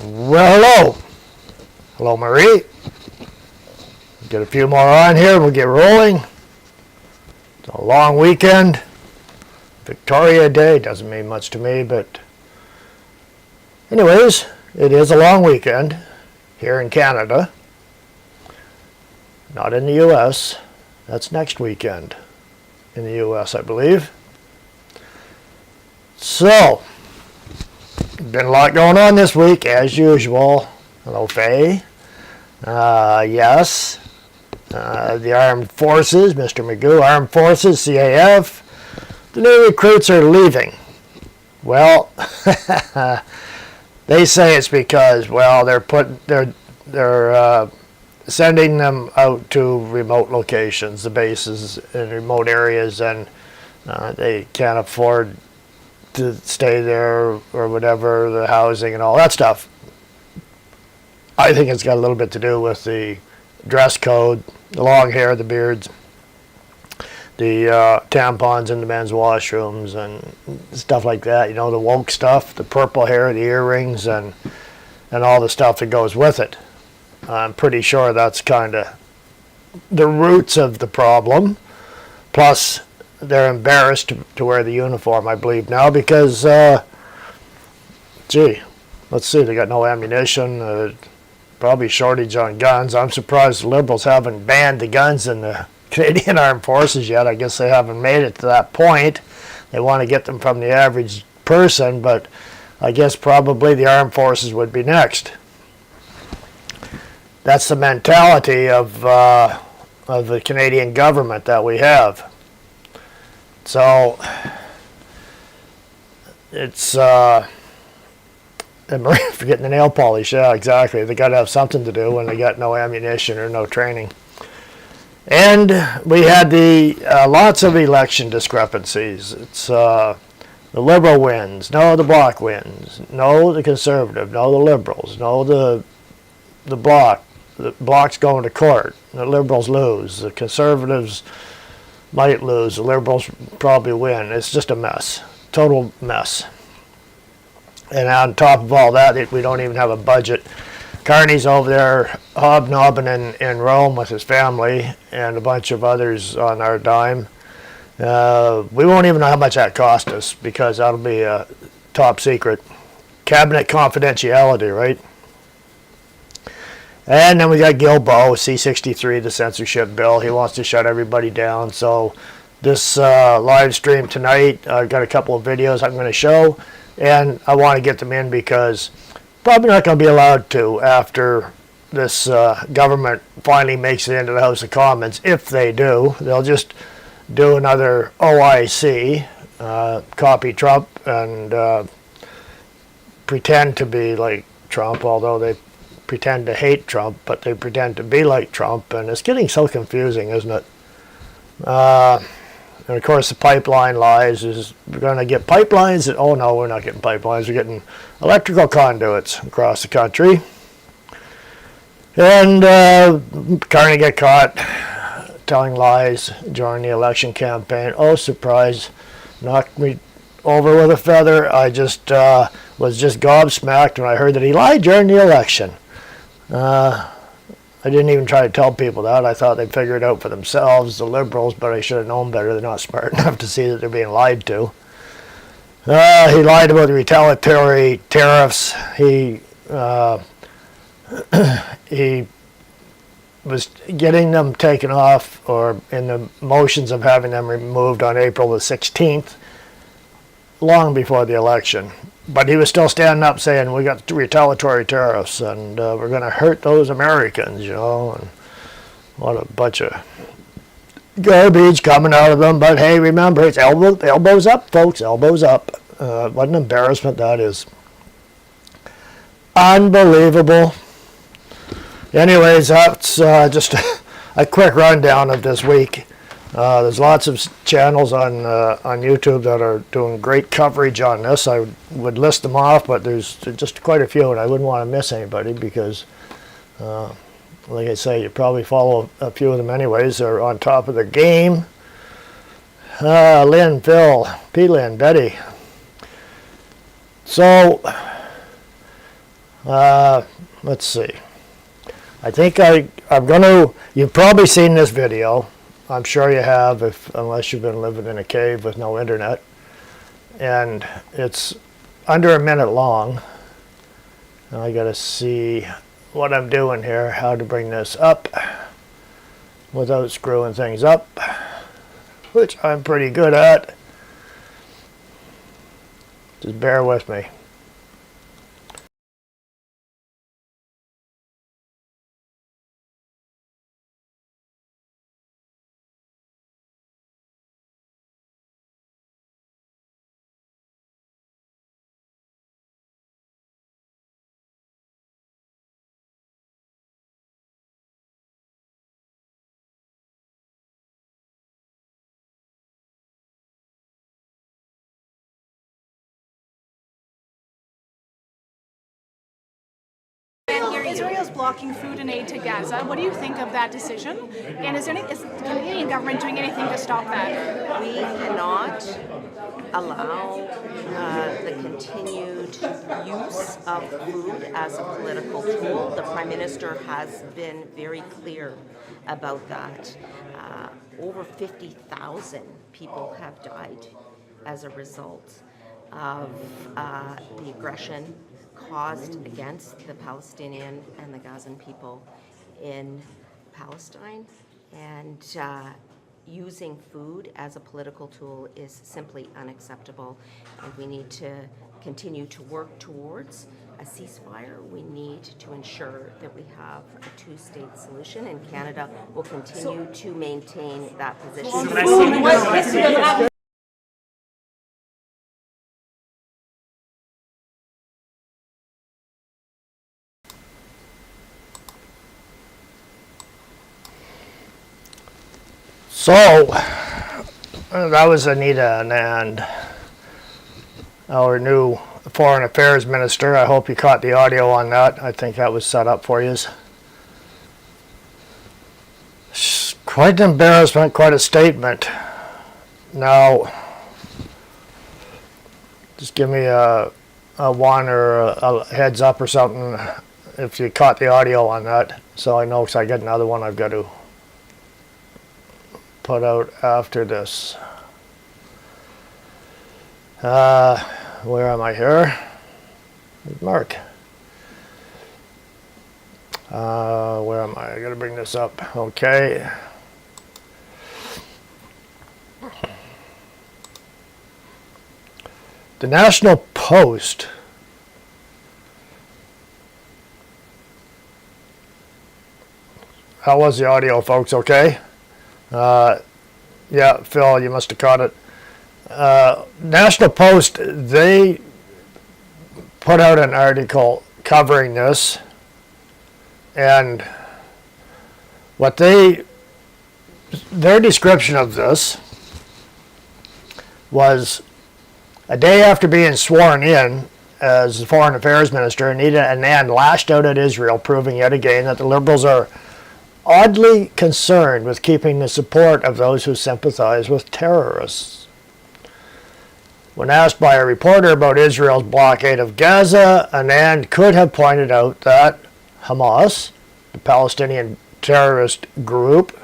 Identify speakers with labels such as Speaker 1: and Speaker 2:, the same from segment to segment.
Speaker 1: Well, hello. Hello, Marie. Get a few more on here. We'll get rolling. It's a long weekend. Victoria Day doesn't mean much to me, but anyways, it is a long weekend here in Canada. Not in the U.S. That's next weekend in the U.S., I believe. So, been a lot going on this week, as usual. Hello, Faye. Yes. The Armed Forces, Mr. Magoo, Armed Forces, CAF. The new recruits are leaving. Well, they say it's because, well, they're sending them out to remote locations, the bases in remote areas, and they can't afford to stay there or whatever, the housing and all that stuff. I think it's got a little bit to do with the dress code, the long hair, the beards, the tampons in the men's washrooms and stuff like that. You know, the woke stuff, the purple hair, the earrings, and all the stuff that goes with it. I'm pretty sure that's kind of the roots of the problem. Plus, they're embarrassed to wear the uniform, I believe, now because, gee, let's see, they got no ammunition, probably shortage on guns. I'm surprised the Liberals haven't banned the guns in the Canadian Armed Forces yet. I guess they haven't made it to that point. They want to get them from the average person, but I guess probably the Armed Forces would be next. That's the mentality of the Canadian government that we have. So, it's, forgetting the nail polish, yeah, exactly. They got to have something to do when they got no ammunition or no training. And we had the lots of election discrepancies. It's the Liberal wins, no, the Bloc wins, no, the Conservative, no, the Liberals, no, the Bloc. The Bloc's going to court. The Liberals lose. The Conservatives might lose. The Liberals probably win. It's just a mess. Total mess. And on top of all that, we don't even have a budget. Carney's over there hobnobbing in Rome with his family and a bunch of others on our dime. We won't even know how much that cost us because that'll be a top secret. Cabinet confidentiality, right? And then we got Gilbo, C-63, the censorship bill. He wants to shut everybody down. So this live stream tonight, I've got a couple of videos I'm going to show. And I want to get them in because probably not going to be allowed to after this government finally makes it into the House of Commons. If they do, they'll just do another OIC, copy Trump, and pretend to be like Trump, although they pretend to hate Trump, but they pretend to be like Trump, and it's getting so confusing, isn't it? And of course the pipeline lies is we're going to get pipelines. Oh no, we're not getting pipelines. We're getting electrical conduits across the country. And Carney got caught telling lies during the election campaign. Oh, surprise. Knocked me over with a feather. I just was just gobsmacked when I heard that he lied during the election. I didn't even try to tell people that. I thought they'd figure it out for themselves, the Liberals, but I should have known better. They're not smart enough to see that they're being lied to. He lied about the retaliatory tariffs. He was getting them taken off, or in the motions of having them removed on April the 16th, long before the election. But he was still standing up saying, we got retaliatory tariffs, and we're going to hurt those Americans, you know. And what a bunch of garbage coming out of them. But hey, remember, it's elbows up, folks, elbows up. What an embarrassment that is. Unbelievable. Anyways, that's just a quick rundown of this week. There's lots of channels on YouTube that are doing great coverage on this. I would list them off, but there's just quite a few, and I wouldn't want to miss anybody because, like I say, you probably follow a few of them anyways. They're on top of the game. Lynn, Phil, P. Lynn, Betty. So Let's see. I think I'm going to, you've probably seen this video. I'm sure you have, unless you've been living in a cave with no internet. And it's under a minute long. Now I got to see what I'm doing here, how to bring this up without screwing things up, which I'm pretty good at. Just bear with me.
Speaker 2: Israel's blocking food and aid to Gaza. What do you think of that decision? And is the Canadian government doing anything to stop that?
Speaker 3: We cannot allow the continued use of food as a political tool. The Prime Minister has been very clear about that. Over 50,000 people have died as a result of the aggression caused against the Palestinian and the Gazan people in Palestine, and using food as a political tool is simply unacceptable, and we need to continue to work towards a ceasefire. We need to ensure that we have a two-state solution, and Canada will continue to maintain that position.
Speaker 1: So, that was Anita Anand, our new Foreign Affairs Minister. I hope you caught the audio on that. I think that was set up for you. Quite an embarrassment, quite a statement. Now, just give me a one or a heads up or something if you caught the audio on that, so I know, because I got another one I've got to put out after this. Where am I here? Mark. Where am I? I gotta bring this up. Okay. The National Post how was the audio, folks? Okay? Yeah, Phil, you must have caught it. National Post, they put out an article covering this, and what their description of this was a day after being sworn in as the Foreign Affairs Minister, Anita Anand lashed out at Israel, proving yet again that the Liberals are oddly concerned with keeping the support of those who sympathize with terrorists. When asked by a reporter about Israel's blockade of Gaza, Anand could have pointed out that Hamas, the Palestinian terrorist group,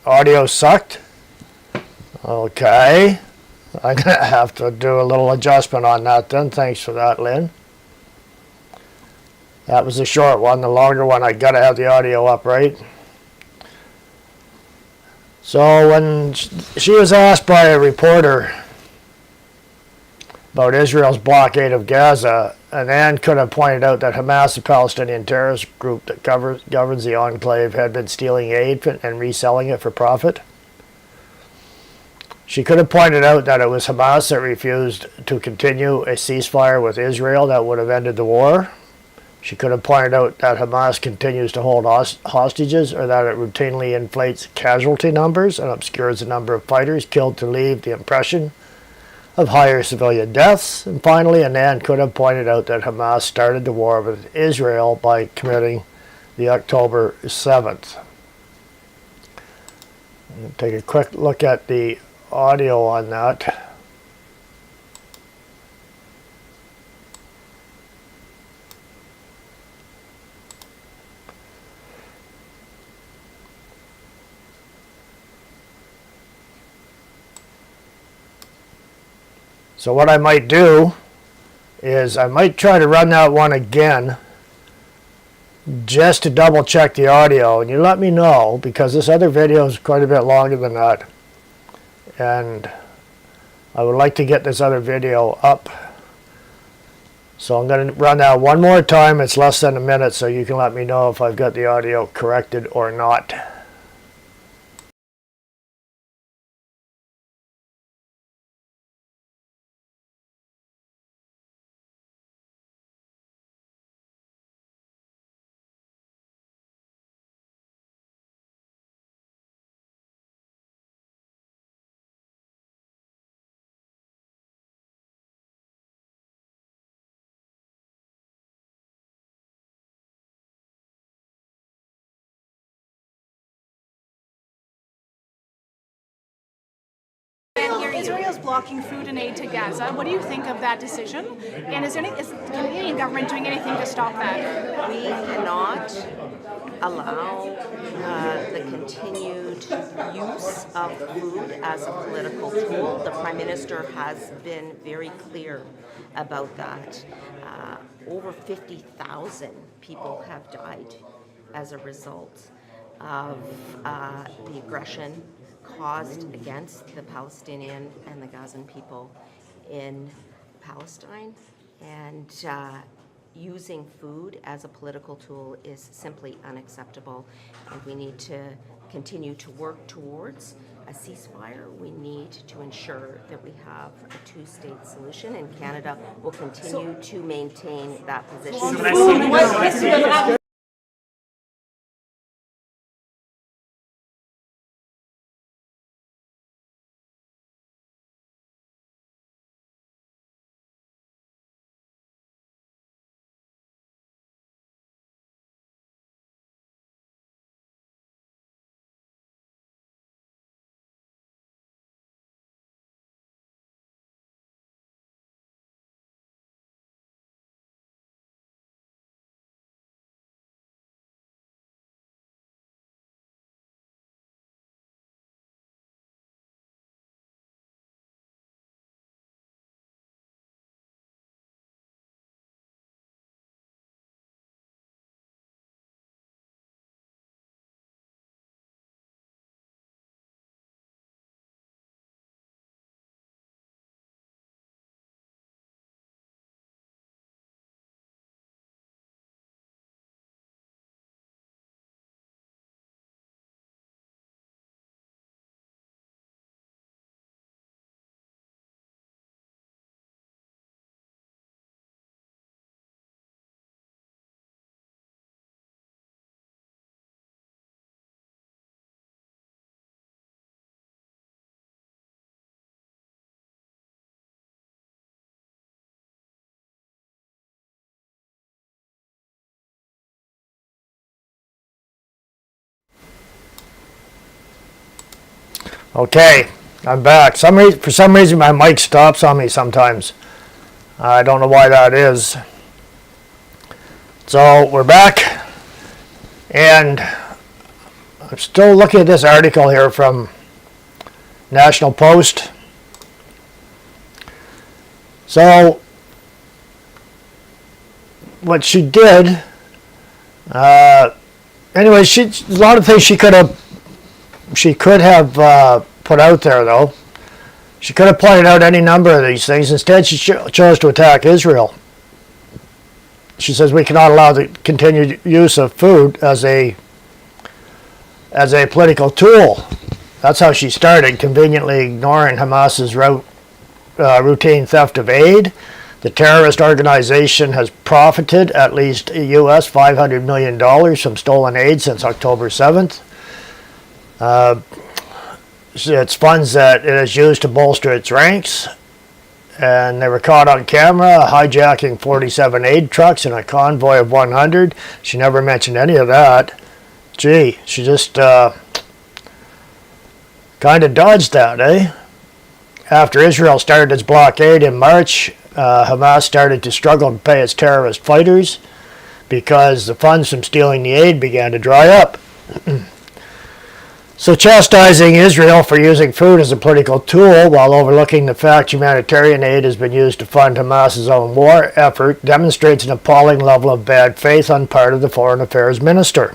Speaker 1: audio sucked. Okay, I'm going to have to do a little adjustment on that then. Thanks for that, Lynn. That was the short one. The longer one, I got to have the audio up, right? So when she was asked by a reporter about Israel's blockade of Gaza, Anand could have pointed out that Hamas, the Palestinian terrorist group that governs the enclave, had been stealing aid and reselling it for profit. She could have pointed out that it was Hamas that refused to continue a ceasefire with Israel that would have ended the war. She could have pointed out that Hamas continues to hold hostages, or that it routinely inflates casualty numbers and obscures the number of fighters killed to leave the impression of higher civilian deaths. And finally, Anand could have pointed out that Hamas started the war with Israel by committing the October 7th. Take a quick look at the audio on that. So what I might do is I might try to run that one again just to double check the audio, and you let me know, because this other video is quite a bit longer than that, and I would like to get this other video up. So I'm going to run that one more time. It's less than a minute, so you can let me know if I've got the audio corrected or not.
Speaker 2: Israel's blocking food and aid to Gaza. What do you think of that decision? And is the Canadian government doing anything to stop that?
Speaker 3: We cannot allow the continued use of food as a political tool. The Prime Minister has been very clear about that. Over 50,000 people have died as a result of the aggression caused against the Palestinian and the Gazan people in Palestine, and using food as a political tool is simply unacceptable, and we need to continue to work towards a ceasefire. We need to ensure that we have a two-state solution, and Canada will continue to maintain that position.
Speaker 1: Okay, I'm back. For some reason my mic stops on me sometimes. I don't know why that is. So we're back, and I'm still looking at this article here from National Post. So what she did, anyway, a lot of things she could have put out there, though. She could have pointed out any number of these things. Instead, she chose to attack Israel. She says we cannot allow the continued use of food as a political tool. That's how she started, conveniently ignoring Hamas's routine theft of aid. The terrorist organization has profited at least US $500 million from stolen aid since October 7th. It's funds that it has used to bolster its ranks, and they were caught on camera hijacking 47 aid trucks in a convoy of 100. She never mentioned any of that. Gee, she just kind of dodged that, eh? After Israel started its blockade in March, Hamas started to struggle to pay its terrorist fighters because the funds from stealing the aid began to dry up. So chastising Israel for using food as a political tool while overlooking the fact humanitarian aid has been used to fund Hamas's own war effort demonstrates an appalling level of bad faith on part of the Foreign Affairs Minister.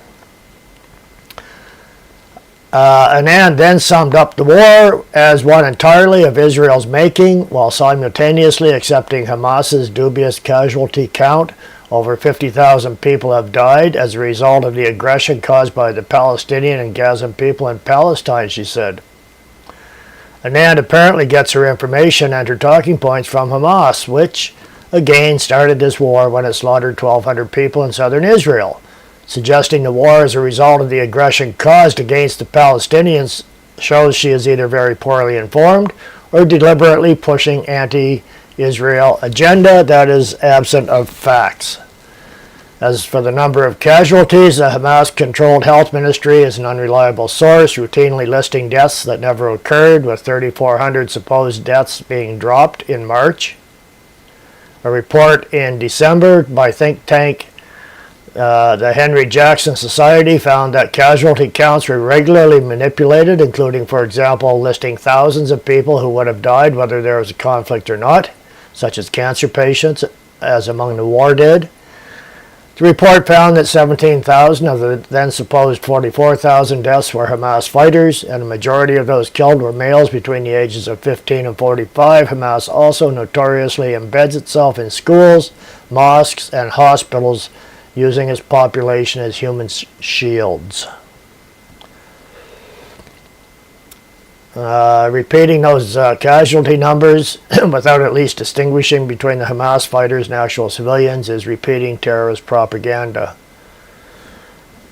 Speaker 1: Anand then summed up the war as one entirely of Israel's making, while simultaneously accepting Hamas's dubious casualty count. Over 50,000 people have died as a result of the aggression caused by the Palestinian and Gazan people in Palestine, she said. Anand apparently gets her information and her talking points from Hamas, which again started this war when it slaughtered 1,200 people in southern Israel. Suggesting the war as a result of the aggression caused against the Palestinians shows she is either very poorly informed or deliberately pushing anti-Israel agenda that is absent of facts. As for the number of casualties, the Hamas-controlled health ministry is an unreliable source, routinely listing deaths that never occurred, with 3,400 supposed deaths being dropped in March. A report in December by think tank the Henry Jackson Society found that casualty counts were regularly manipulated, including, for example, listing thousands of people who would have died whether there was a conflict or not, such as cancer patients, as among the war dead. The report found that 17,000 of the then supposed 44,000 deaths were Hamas fighters, and a majority of those killed were males between the ages of 15 and 45. Hamas also notoriously embeds itself in schools, mosques, and hospitals, using its population as human shields. Repeating those casualty numbers without at least distinguishing between the Hamas fighters and actual civilians is repeating terrorist propaganda.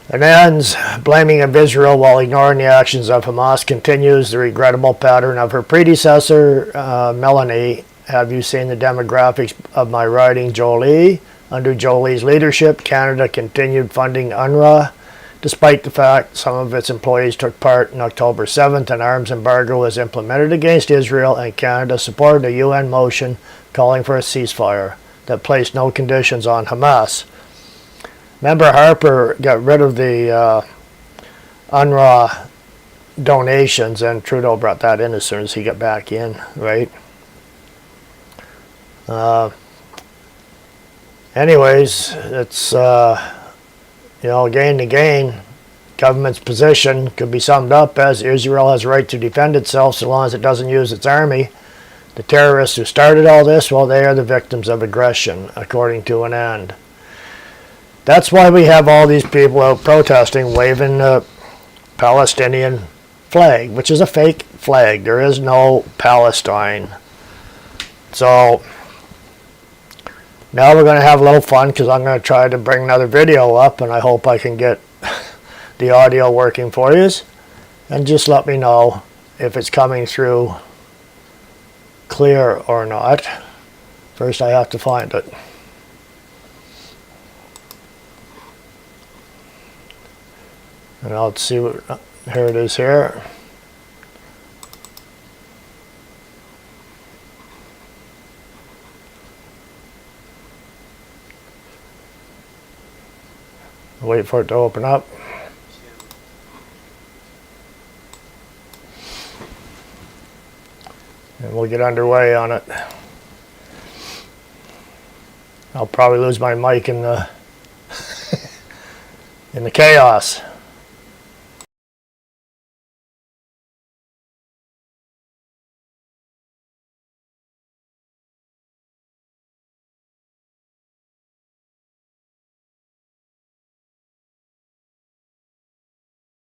Speaker 1: Anand's blaming of Israel while ignoring the actions of Hamas continues the regrettable pattern of her predecessor, Melanie. Have you seen the demographics of my writing, Jolie? Under Jolie's leadership, Canada continued funding UNRWA, despite the fact some of its employees took part in October 7th, an arms embargo was implemented against Israel, and Canada supported a UN motion calling for a ceasefire that placed no conditions on Hamas. Member Harper got rid of the UNRWA donations, and Trudeau brought that in as soon as he got back in, right? Anyways, it's, again and again, government's position could be summed up as Israel has a right to defend itself so long as it doesn't use its army. The terrorists who started all this, well, they are the victims of aggression, according to Anand. That's why we have all these people out protesting, waving the Palestinian flag, which is a fake flag. There is no Palestine. So now we're going to have a little fun because I'm going to try to bring another video up, and I hope I can get the audio working for you. And just let me know if it's coming through clear or not. First I have to find it. And I'll see what, here it is here. Wait for it to open up. And we'll get underway on it. I'll probably lose my mic in the in the chaos.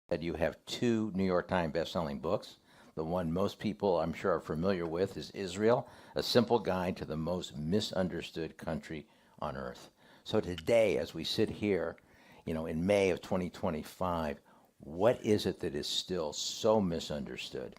Speaker 4: That you have two New York Times best-selling books. The one most people, I'm sure, are familiar with is Israel, A Simple Guide to the Most Misunderstood Country on Earth. So today, as we sit here, in May of 2025, what is it that is still so misunderstood?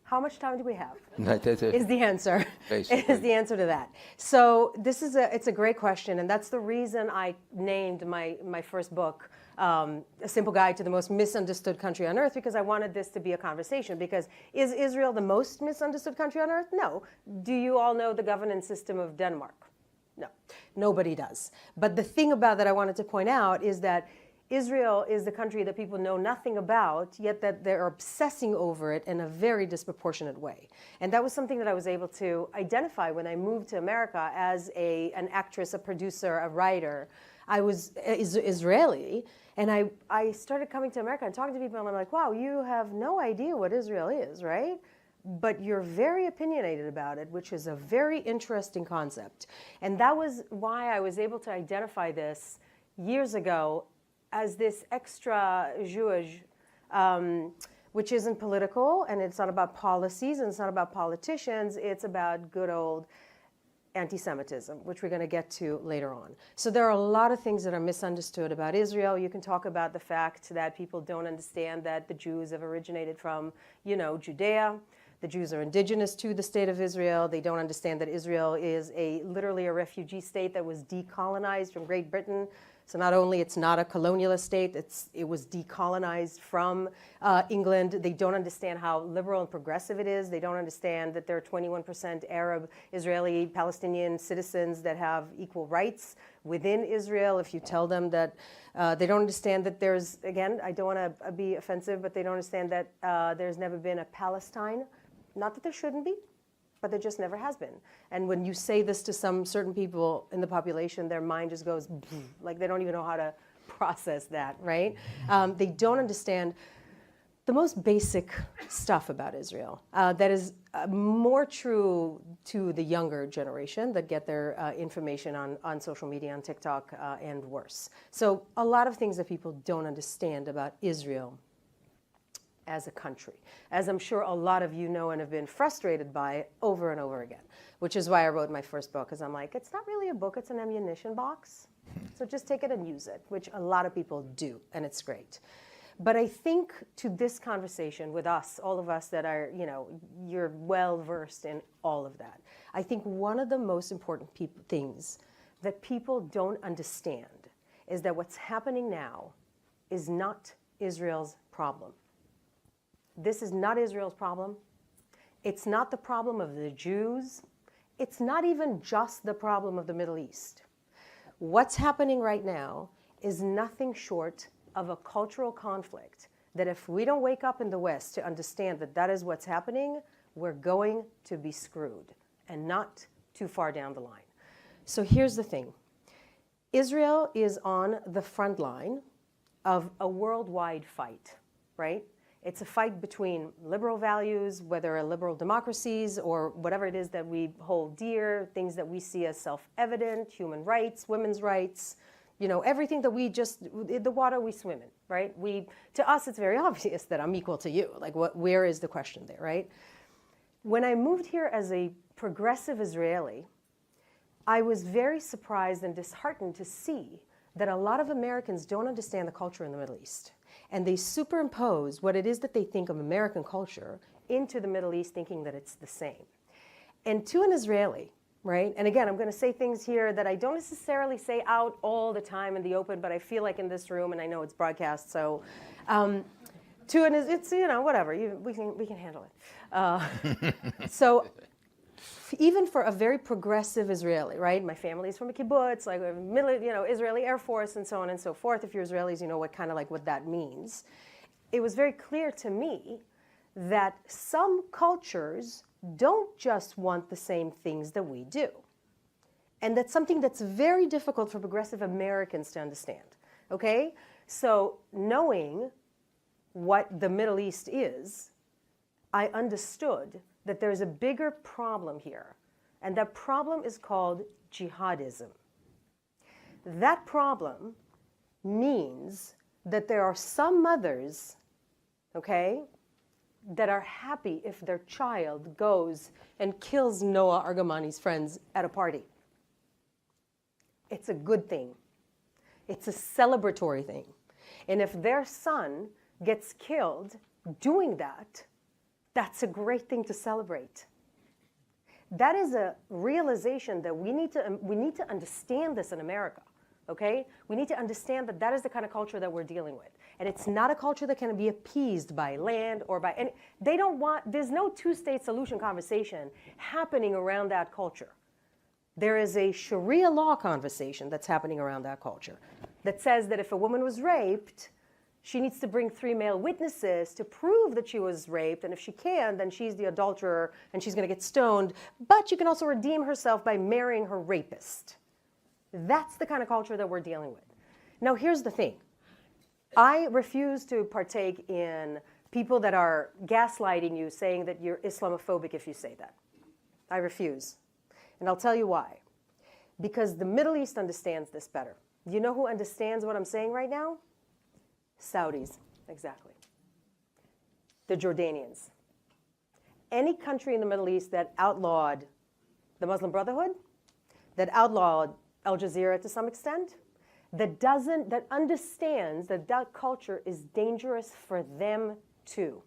Speaker 5: How much time do we have?
Speaker 4: Is
Speaker 5: the answer.
Speaker 4: Basically.
Speaker 5: Is the answer to that. So it's a great question, and that's the reason I named my first book A Simple Guide to the Most Misunderstood Country on Earth, because I wanted this to be a conversation. Because is Israel the most misunderstood country on earth? No. Do you all know the governance system of Denmark? No, nobody does. But the thing about that I wanted to point out is that Israel is the country that people know nothing about, yet that they're obsessing over it in a very disproportionate way. And that was something that I was able to identify when I moved to America as an actress, a producer, a writer. I was Israeli, and I started coming to America and talking to people, and I'm like, wow, you have no idea what Israel is, right? But you're very opinionated about it, which is a very interesting concept. And that was why I was able to identify this years ago as this extra juge, which isn't political, and it's not about policies, and it's not about politicians, it's about good old anti-Semitism, which we're going to get to later on. So there are a lot of things that are misunderstood about Israel. You can talk about the fact that people don't understand that the Jews have originated from, Judea. The Jews are indigenous to the state of Israel. They don't understand that Israel is literally a refugee state that was decolonized from Great Britain. So not only it's not a colonialist state, it was decolonized from England. They don't understand how liberal and progressive it is. They don't understand that there are 21% Arab, Israeli, Palestinian citizens that have equal rights within Israel. If you tell them that they don't understand that there's, again, I don't want to be offensive, but they don't understand that there's never been a Palestine. Not that there shouldn't be, but there just never has been. And when you say this to some certain people in the population, their mind just goes, like they don't even know how to process that, right? They don't understand the most basic stuff about Israel that is more true to the younger generation that get their information on social media, on TikTok, and worse. So a lot of things that people don't understand about Israel as a country, as I'm sure a lot of you know and have been frustrated by over and over again, which is why I wrote my first book, because I'm like, it's not really a book, it's an ammunition box. So just take it and use it, which a lot of people do, and it's great. But I think to this conversation with us, all of us that are, you're well versed in all of that, I think one of the most important things that people don't understand is that what's happening now is not Israel's problem. This is not Israel's problem. It's not the problem of the Jews. It's not even just the problem of the Middle East. What's happening right now is nothing short of a cultural conflict that if we don't wake up in the West to understand that that is what's happening, we're going to be screwed, and not too far down the line. So here's the thing. Israel is on the front line of a worldwide fight, right? It's a fight between liberal values, whether liberal democracies or whatever it is that we hold dear, things that we see as self-evident, human rights, women's rights, everything that the water we swim in, right? To us, it's very obvious that I'm equal to you. Like, where is the question there, right? When I moved here as a progressive Israeli, I was very surprised and disheartened to see that a lot of Americans don't understand the culture in the Middle East. And they superimpose what it is that they think of American culture into the Middle East, thinking that it's the same. And to an Israeli, right? And again, I'm going to say things here that I don't necessarily say out all the time in the open, but I feel like in this room, and I know it's broadcast, so it's whatever. We can handle it. So even for a very progressive Israeli, right? My family's from a kibbutz, like Israeli Air Force, and so on and so forth. If you're Israelis, you know what that means. It was very clear to me that some cultures don't just want the same things that we do. And that's something that's very difficult for progressive Americans to understand, okay? So knowing what the Middle East is, I understood that there's a bigger problem here, and that problem is called jihadism. That problem means that there are some mothers, okay, that are happy if their child goes and kills Noah Argamani's friends at a party. It's a good thing. It's a celebratory thing. And if their son gets killed doing that, that's a great thing to celebrate. That is a realization that we need to understand this in America, okay? We need to understand that that is the kind of culture that we're dealing with. And it's not a culture that can be appeased by land or by any, there's no two-state solution conversation happening around that culture. There is a Sharia law conversation that's happening around that culture. that says that if a woman was raped, she needs to bring 3 male witnesses to prove that she was raped, and if she can, then she's the adulterer and she's going to get stoned, but she can also redeem herself by marrying her rapist. That's the kind of culture that we're dealing with. Now, here's the thing. I refuse to partake in people that are gaslighting you, saying that you're Islamophobic if you say that. I refuse. And I'll tell you why. Because the Middle East understands this better. You know who understands what I'm saying right now? Saudis, exactly. The Jordanians. Any country in the Middle East that outlawed the Muslim Brotherhood, that outlawed Al Jazeera to some extent, that understands that that culture is dangerous for them too.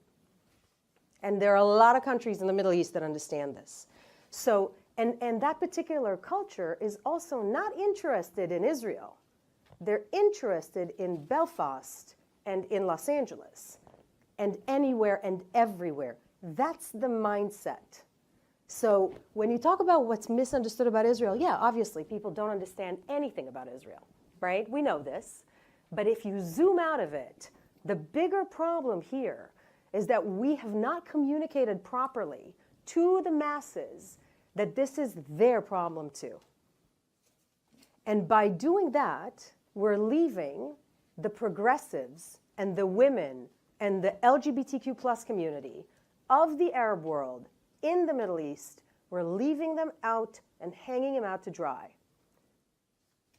Speaker 5: And there are a lot of countries in the Middle East that understand this. So, and that particular culture is also not interested in Israel. They're interested in Belfast and in Los Angeles and anywhere and everywhere. That's the mindset. So when you talk about what's misunderstood about Israel, yeah, obviously people don't understand anything about Israel, right? We know this. But if you zoom out of it, the bigger problem here is that we have not communicated properly to the masses that this is their problem too. And by doing that, we're leaving the progressives and the women and the LGBTQ plus community of the Arab world in the Middle East, we're leaving them out and hanging them out to dry.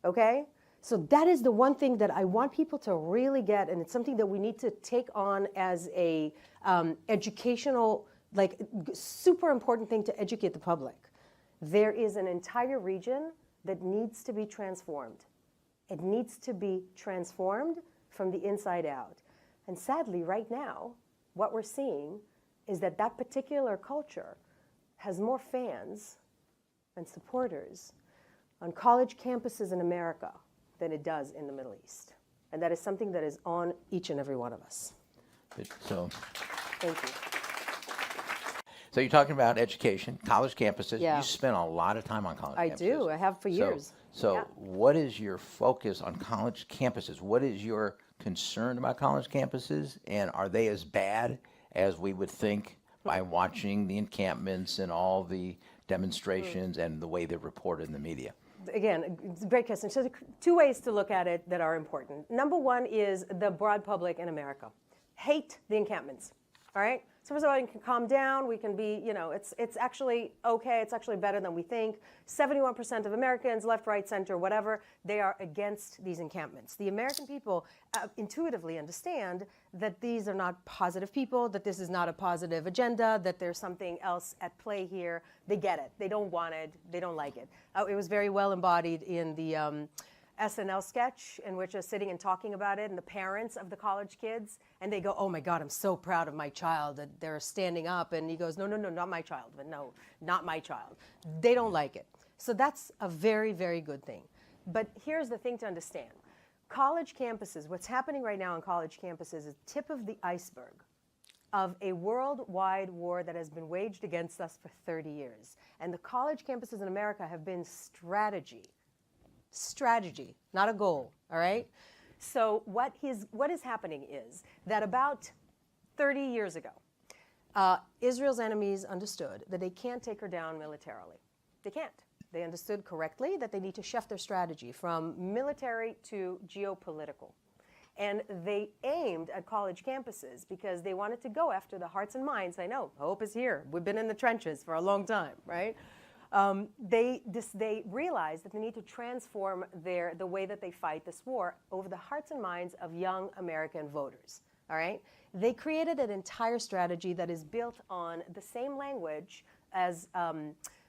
Speaker 5: Okay? So that is the one thing that I want people to really get, and it's something that we need to take on as a educational, like super important thing to educate the public. There is an entire region that needs to be transformed. It needs to be transformed from the inside out. And sadly, right now, what we're seeing is that that particular culture has more fans and supporters on college campuses in America than it does in the Middle East. And that is something that is on each and every one of us.
Speaker 4: So,
Speaker 5: Thank you.
Speaker 4: so you're talking about education, college campuses.
Speaker 5: Yeah.
Speaker 4: You spend a lot of time on college campuses.
Speaker 5: I do. I have for years.
Speaker 4: So
Speaker 5: Yeah.
Speaker 4: what is your focus on college campuses? What is your concern about college campuses? And are they as bad as we would think by watching the encampments and all the demonstrations and the way they're reported in the media?
Speaker 5: Again, it's a great question. So two ways to look at it that are important. Number one is the broad public in America hate the encampments, all right? So first of all, you can calm down. We can be, it's actually okay. It's actually better than we think. 71% of Americans, left, right, center, whatever, they are against these encampments. The American people intuitively understand that these are not positive people, that this is not a positive agenda, that there's something else at play here. They get it. They don't want it. They don't like it. It was very well embodied in the SNL sketch in which they're sitting and talking about it, and the parents of the college kids, and they go, "Oh my God, I'm so proud of my child," that they're standing up, and he goes, no, not my child, but no, not my child. They don't like it. So that's a very, very good thing. But here's the thing to understand. College campuses, what's happening right now on college campuses is tip of the iceberg of a worldwide war that has been waged against us for 30 years. And the college campuses in America have been strategy, not a goal, all right? So what is happening is that about 30 years ago, Israel's enemies understood that they can't take her down militarily. They can't. They understood correctly that they need to shift their strategy from military to geopolitical. And they aimed at college campuses because they wanted to go after the hearts and minds. I know, hope is here. We've been in the trenches for a long time, right? They realized that they need to transform the way that they fight this war over the hearts and minds of young American voters, all right? They created an entire strategy that is built on the same language as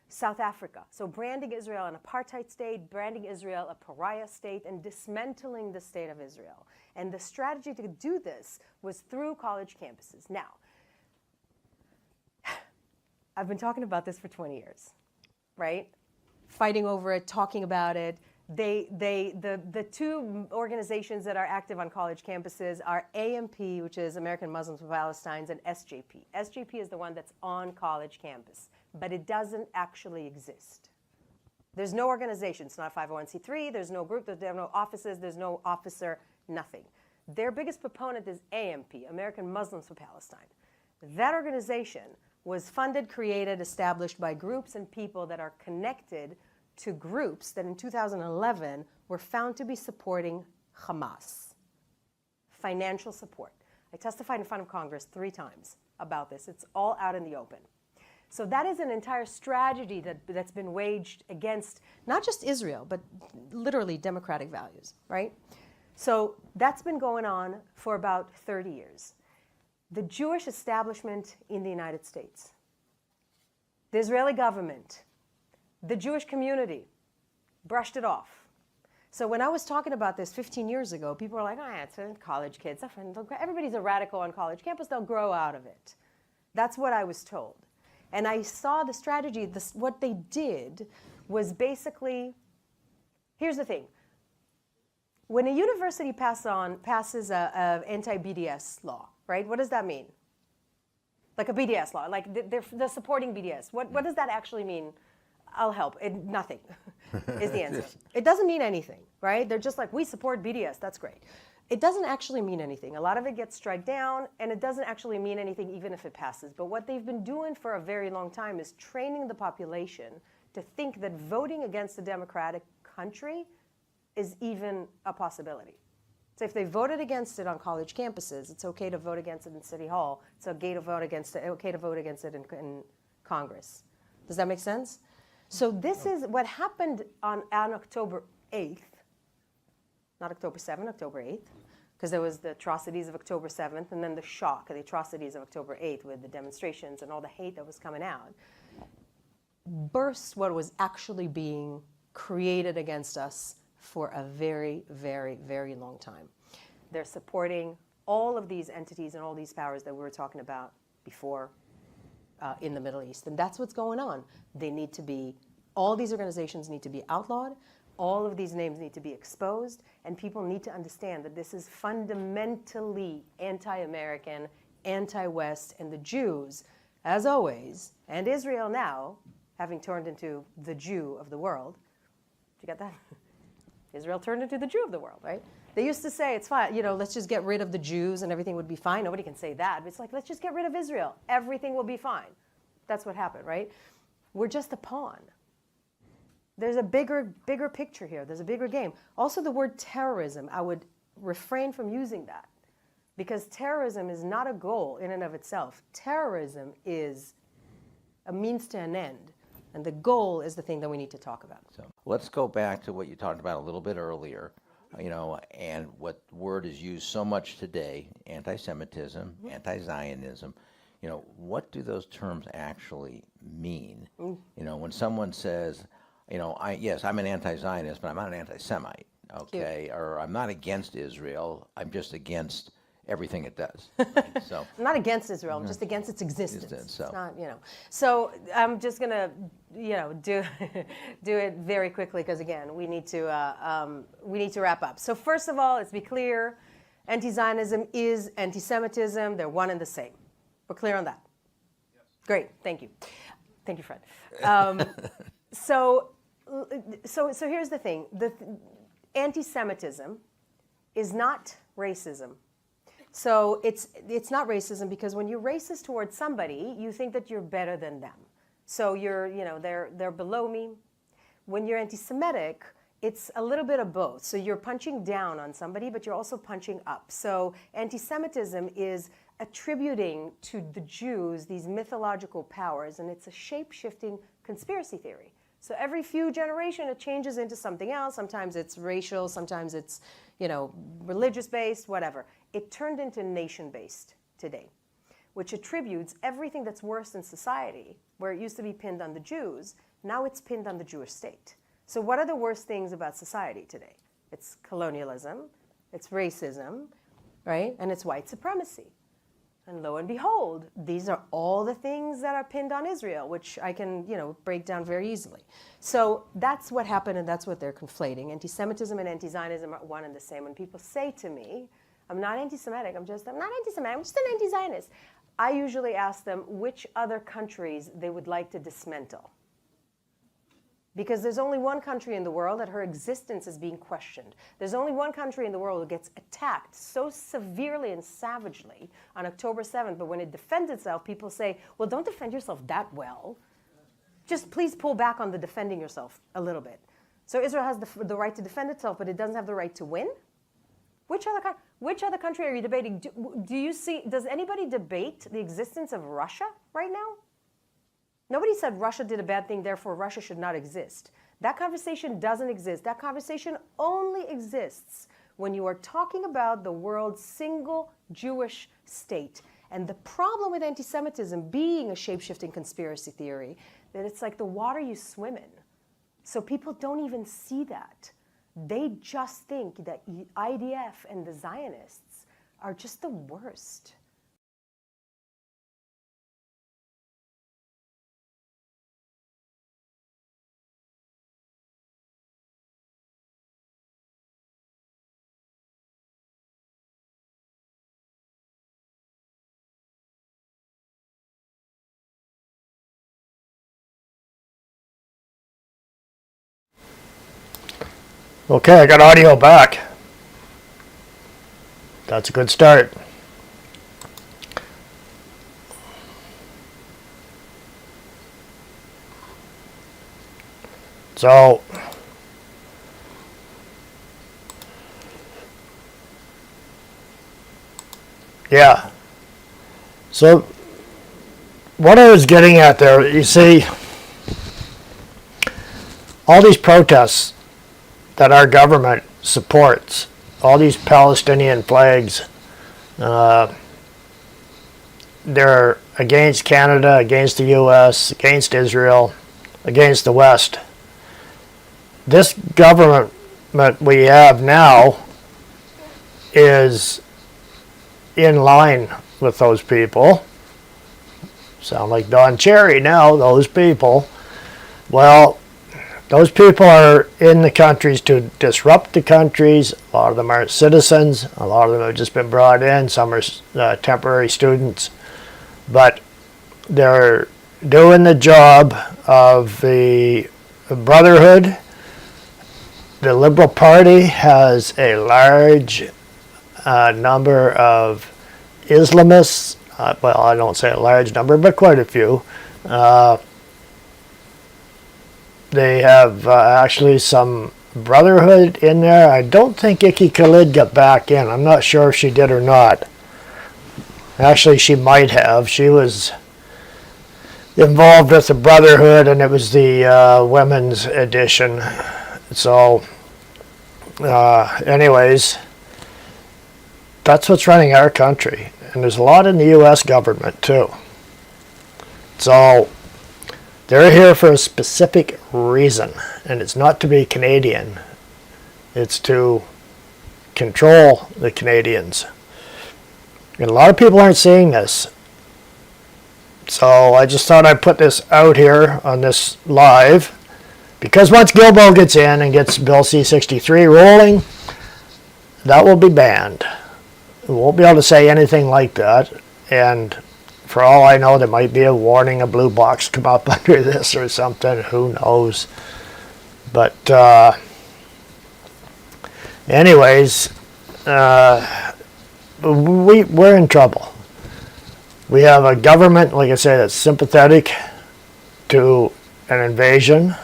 Speaker 5: South Africa. So branding Israel an apartheid state, branding Israel a pariah state, and dismantling the state of Israel. And the strategy to do this was through college campuses. Now, I've been talking about this for 20 years. Right? Fighting over it, talking about it. The two organizations that are active on college campuses are AMP, which is American Muslims for Palestine, and SJP. SJP is the one that's on college campus, but it doesn't actually exist. There's no organization. It's not a 501c3. There's no group. There's no offices. There's no officer. Nothing. Their biggest proponent is AMP, American Muslims for Palestine. That organization was funded, created, established by groups and people that are connected to groups that in 2011 were found to be supporting Hamas. Financial support. I testified in front of Congress 3 times about this. It's all out in the open. So that is an entire strategy that's been waged against not just Israel, but literally democratic values, right? So that's been going on for about 30 years. The Jewish establishment in the United States, the Israeli government, the Jewish community brushed it off. So when I was talking about this 15 years ago, people were like, oh, it's college kids. Everybody's a radical on college campus. They'll grow out of it. That's what I was told. And I saw the strategy. What they did was basically, here's the thing. When a university passes a anti-BDS law, right? What does that mean? Like a BDS law, like they're supporting BDS. What does that actually mean? I'll help. Nothing is the answer. It doesn't mean anything, right? They're just like, we support BDS. That's great. It doesn't actually mean anything. A lot of it gets struck down, and it doesn't actually mean anything even if it passes. But what they've been doing for a very long time is training the population to think that voting against a democratic country is even a possibility. So if they voted against it on college campuses, it's okay to vote against it in City Hall. It's okay to vote against it, in Congress. Does that make sense? So this is what happened on October 8th. Not October 7th, October 8th, because there was the atrocities of October 7th and then the shock of the atrocities of October 8th with the demonstrations and all the hate that was coming out, burst what was actually being created against us for a very, very, very long time. They're supporting all of these entities and all these powers that we were talking about before in the Middle East. And that's what's going on. All these organizations need to be outlawed. All of these names need to be exposed, and people need to understand that this is fundamentally anti-American, anti-West, and the Jews, as always, and Israel now, having turned into the Jew of the world. Did you get that? Israel turned into the Jew of the world, right? They used to say, it's fine, let's just get rid of the Jews and everything would be fine. Nobody can say that. But it's like, let's just get rid of Israel. Everything will be fine. That's what happened, right? We're just a pawn. There's a bigger picture here. There's a bigger game. Also, the word terrorism, I would refrain from using that because terrorism is not a goal in and of itself. Terrorism is a means to an end, and the goal is the thing that we need to talk about.
Speaker 4: So let's go back to what you talked about a little bit earlier, and what word is used so much today, anti-Semitism, anti-Zionism. What do those terms actually mean? When someone says, I'm an anti-Zionist, but I'm not an anti-Semite, okay? Cute. Or I'm not against Israel, I'm just against everything it does. Right? So
Speaker 5: I'm not against Israel, I'm just against its existence.
Speaker 4: So.
Speaker 5: It's not, So I'm just going to, do it very quickly because, again, we need to wrap up. So first of all, let's be clear, anti-Zionism is anti-Semitism. They're one and the same. We're clear on that? Yes. Great, thank you. Thank you, Fred. So here's the thing. Anti-Semitism is not racism. So it's not racism because when you're racist towards somebody, you think that you're better than them. So they're below me. When you're anti-Semitic, it's a little bit of both. So you're punching down on somebody, but you're also punching up. So anti-Semitism is attributing to the Jews these mythological powers, and it's a shape-shifting conspiracy theory. So every few generations, it changes into something else. Sometimes it's racial, sometimes it's, religious-based, whatever. It turned into nation-based today, which attributes everything that's worse in society, where it used to be pinned on the Jews, now it's pinned on the Jewish state. So what are the worst things about society today? It's colonialism, it's racism, right? And it's white supremacy. And lo and behold, these are all the things that are pinned on Israel, which I can, break down very easily. So that's what happened, and that's what they're conflating. Anti-Semitism and anti-Zionism are one and the same. When people say to me, I'm not anti-Semitic, I'm not anti-Semitic, I'm just an anti-Zionist, I usually ask them which other countries they would like to dismantle. Because there's only one country in the world that her existence is being questioned. There's only one country in the world that gets attacked so severely and savagely on October 7th, but when it defends itself, people say, well, don't defend yourself that well. Just please pull back on the defending yourself a little bit. So Israel has the right to defend itself, but it doesn't have the right to win? Which other country are you debating? Do you see, does anybody debate the existence of Russia right now? Nobody said Russia did a bad thing, therefore Russia should not exist. That conversation doesn't exist. That conversation only exists when you are talking about the world's single Jewish state. And the problem with anti-Semitism being a shape-shifting conspiracy theory, that it's like the water you swim in. So people don't even see that. They just think that IDF and the Zionists are just the worst.
Speaker 1: Okay, I got audio back. That's a good start. So, yeah. So, what I was getting at there, you see, all these protests that our government supports, all these Palestinian flags, they're against Canada, against the US, against Israel, against the West. This government we have now is in line with those people. Sound like Don Cherry now, those people. Well, those people are in the countries to disrupt the countries. A lot of them aren't citizens. A lot of them have just been brought in. Some are temporary students. But they're doing the job of the Brotherhood. The Liberal Party has a large number of Islamists. Well, I don't say a large number, but quite a few. They have actually some Brotherhood in there. I don't think Ikki Khalid got back in. I'm not sure if she did or not. Actually, she might have. She was involved with the Brotherhood, and it was the women's edition. So, anyways, that's what's running our country. And there's a lot in the U.S. government, too. So, they're here for a specific reason, and it's not to be Canadian. It's to control the Canadians. And a lot of people aren't seeing this. So I just thought I'd put this out here on this live, because once Guilbeault gets in and gets Bill C-63 rolling, that will be banned. We won't be able to say anything like that, and for all I know, there might be a warning, a blue box come up under this or something. Who knows? But anyways, we're in trouble. We have a government, like I say, that's sympathetic to an invasion.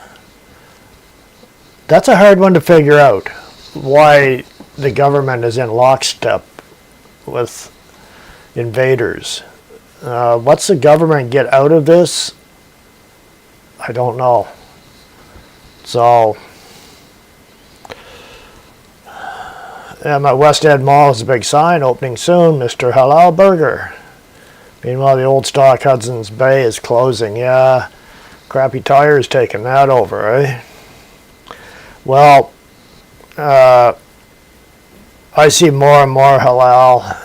Speaker 1: That's a hard one to figure out, why the government is in lockstep with invaders. What's the government get out of this? I don't know. So, I'm at West End Mall. There's a big sign, opening soon, Mr. Halal Burger. Meanwhile, the old stock Hudson's Bay is closing. Yeah, crappy tires taking that over, eh? Well, I see more and more halal.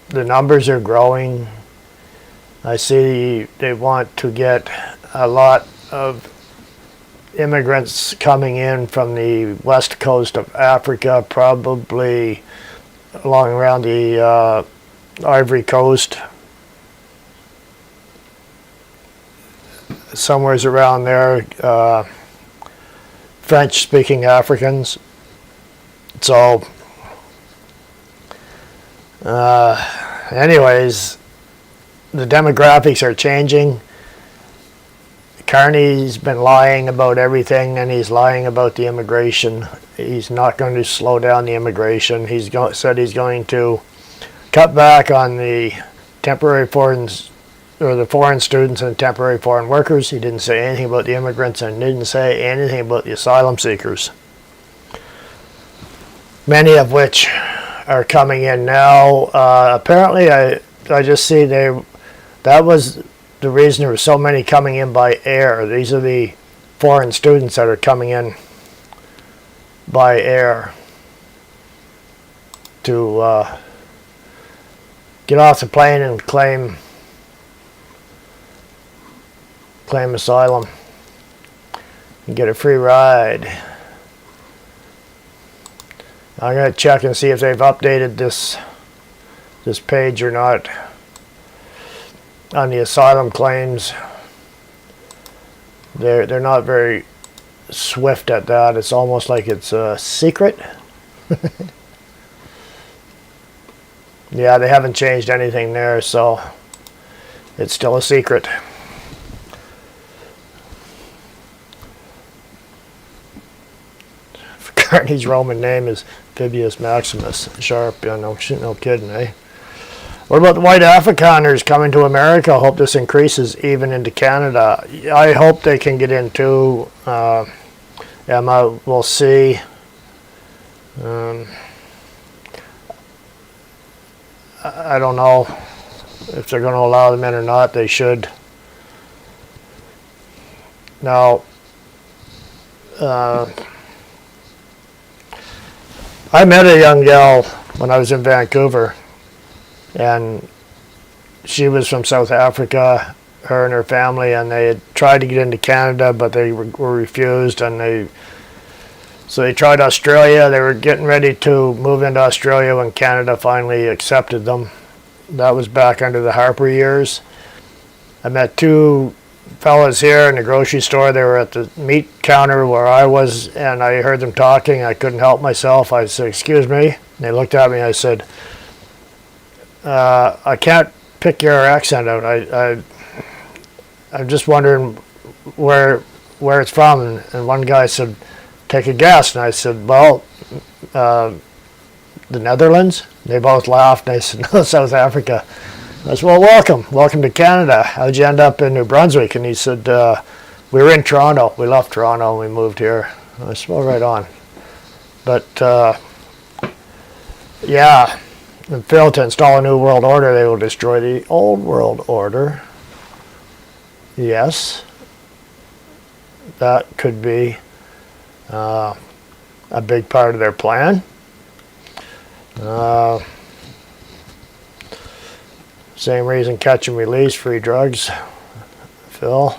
Speaker 1: The numbers are growing. I see they want to get a lot of immigrants coming in from the west coast of Africa, probably along around the Ivory Coast. somewheres around there, French-speaking Africans. So, anyways, the demographics are changing. Carney's been lying about everything, and he's lying about the immigration. He's not going to slow down the immigration. He's said he's going to cut back on the temporary foreigners, or the foreign students and temporary foreign workers. He didn't say anything about the immigrants, and didn't say anything about the asylum seekers, many of which are coming in now. Apparently, I just see that was the reason there were so many coming in by air. These are the foreign students that are coming in by air to get off the plane and claim asylum and get a free ride. I'm going to check and see if they've updated this page or not on the asylum claims. They're not very swift at that. It's almost like it's a secret. Yeah, they haven't changed anything there, so it's still a secret. Carney's Roman name is Fabius Maximus Sharp. Yeah, no kidding, eh? What about the white Afrikaners coming to America? I hope this increases even into Canada. I hope they can get in too. Emma, we'll see. I don't know if they're going to allow them in or not. They should. Now, I met a young gal when I was in Vancouver, and she was from South Africa, her and her family, and they had tried to get into Canada, but they were refused, and so they tried Australia. They were getting ready to move into Australia when Canada finally accepted them. That was back under the Harper years. I met two fellas here in the grocery store. They were at the meat counter where I was, and I heard them talking. I couldn't help myself. I said, "Excuse me." And they looked at me. I said, "I can't pick your accent out. I'm just wondering where it's from." And one guy said, "Take a guess." And I said, "Well, the Netherlands." They both laughed, and I said, "No, South Africa." I said, "Well, welcome to Canada. How'd you end up in New Brunswick?" And he said, "We were in Toronto. We left Toronto and we moved here." I said, "Well, right on." But yeah, and fail to install a new world order, they will destroy the old world order. Yes, that could be a big part of their plan. Same reason, catch and release, free drugs. Phil.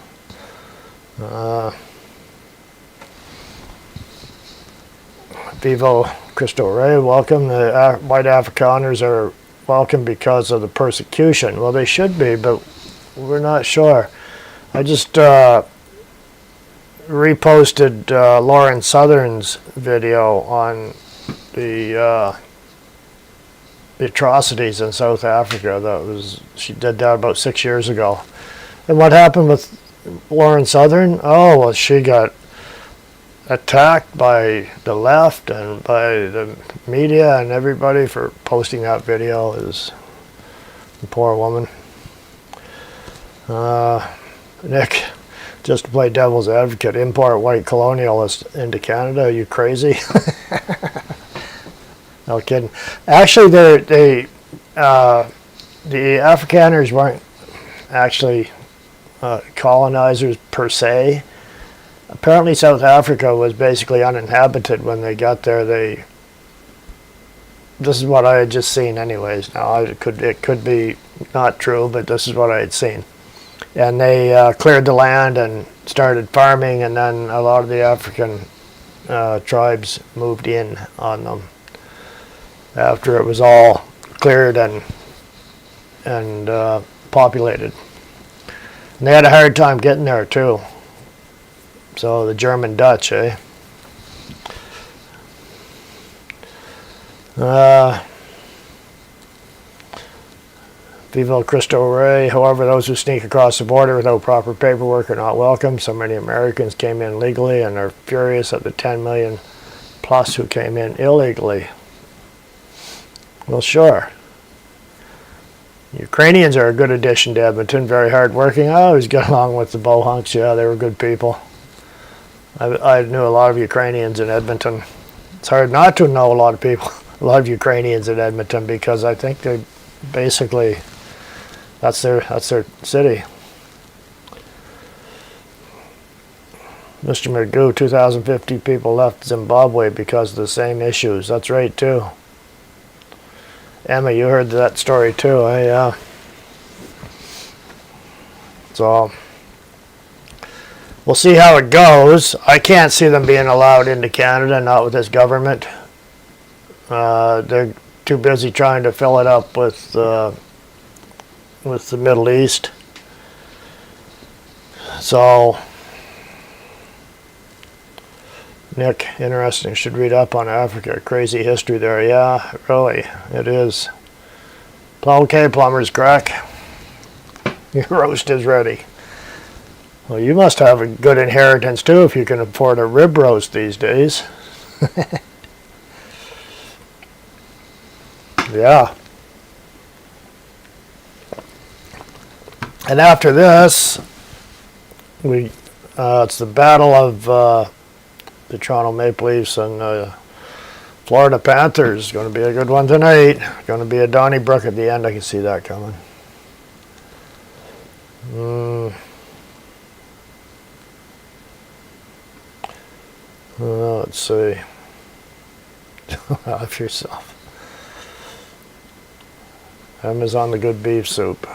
Speaker 1: Vivo Cristo Rey, welcome. The white Afrikaners are welcome because of the persecution. Well, they should be, but we're not sure. I just reposted Lauren Southern's video on the atrocities in South Africa. She did that about 6 years ago. And what happened with Lauren Southern? Oh, well, she got attacked by the left and by the media and everybody for posting that video. Is the poor woman. Nick, just to play devil's advocate, import white colonialists into Canada. Are you crazy? No kidding. Actually, the Afrikaners weren't actually colonizers per se. Apparently, South Africa was basically uninhabited when they got there. This is what I had just seen, anyways. Now it could be not true, but this is what I had seen. And they cleared the land and started farming, and then a lot of the African tribes moved in on them after it was all cleared and populated. And they had a hard time getting there too. So the German Dutch, eh? Viva Cristo Rey. However, those who sneak across the border without proper paperwork are not welcome. So many Americans came in legally and are furious at the 10 million plus who came in illegally. Well, sure. Ukrainians are a good addition to Edmonton. Very hard working. I always got along with the Bohunks. Yeah, they were good people. I knew a lot of Ukrainians in Edmonton. It's hard not to know a lot of people, a lot of Ukrainians in Edmonton, because I think they basically, that's their city. Mr. Magoo, 2,050 people left Zimbabwe because of the same issues. That's right too. Emma, you heard that story too, eh? So we'll see how it goes. I can't see them being allowed into Canada, not with this government. They're too busy trying to fill it up with the Middle East. So, Nick, interesting. Should read up on Africa. Crazy history there. Yeah, really, it is. Okay, plumbers, crack. Your roast is ready. Well, you must have a good inheritance too if you can afford a rib roast these days. Yeah. And after this, it's the battle of the Toronto Maple Leafs and Florida Panthers. Going to be a good one tonight. Going to be a Donnybrook at the end. I can see that coming. Let's see. Have yourself. Emma's on the good beef soup.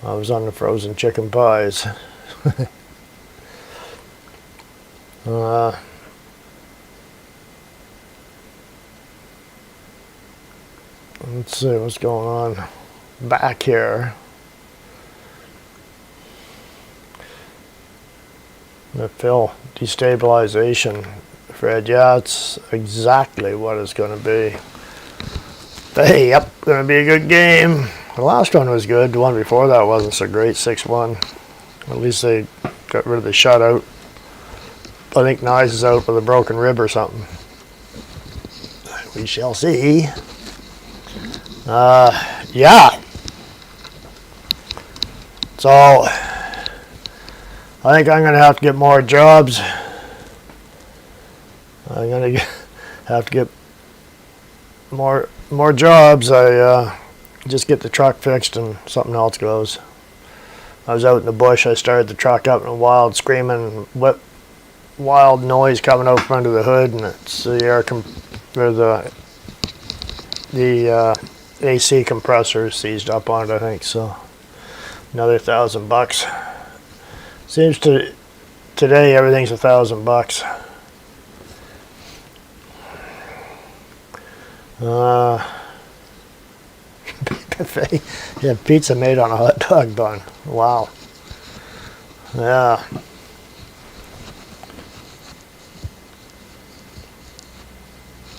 Speaker 1: I was on the frozen chicken pies. Let's see what's going on back here. The Phil, destabilization. Fred, yeah, it's exactly what it's going to be. Hey, yep, going to be a good game. The last one was good. The one before that wasn't so great, 6-1. At least they got rid of the shutout. I think Nyes is out with a broken rib or something. We shall see. Yeah. So, I think I'm going to have to get more jobs. I'm going to have to get more jobs. I just get the truck fixed and something else goes. I was out in the bush. I started the truck up in a wild screaming, wild noise coming out from under the hood, and it's the the AC compressor seized up on it, I think. So another $1,000. Seems today everything's $1,000. Buffet. Yeah, pizza made on a hot dog bun. Wow. Yeah.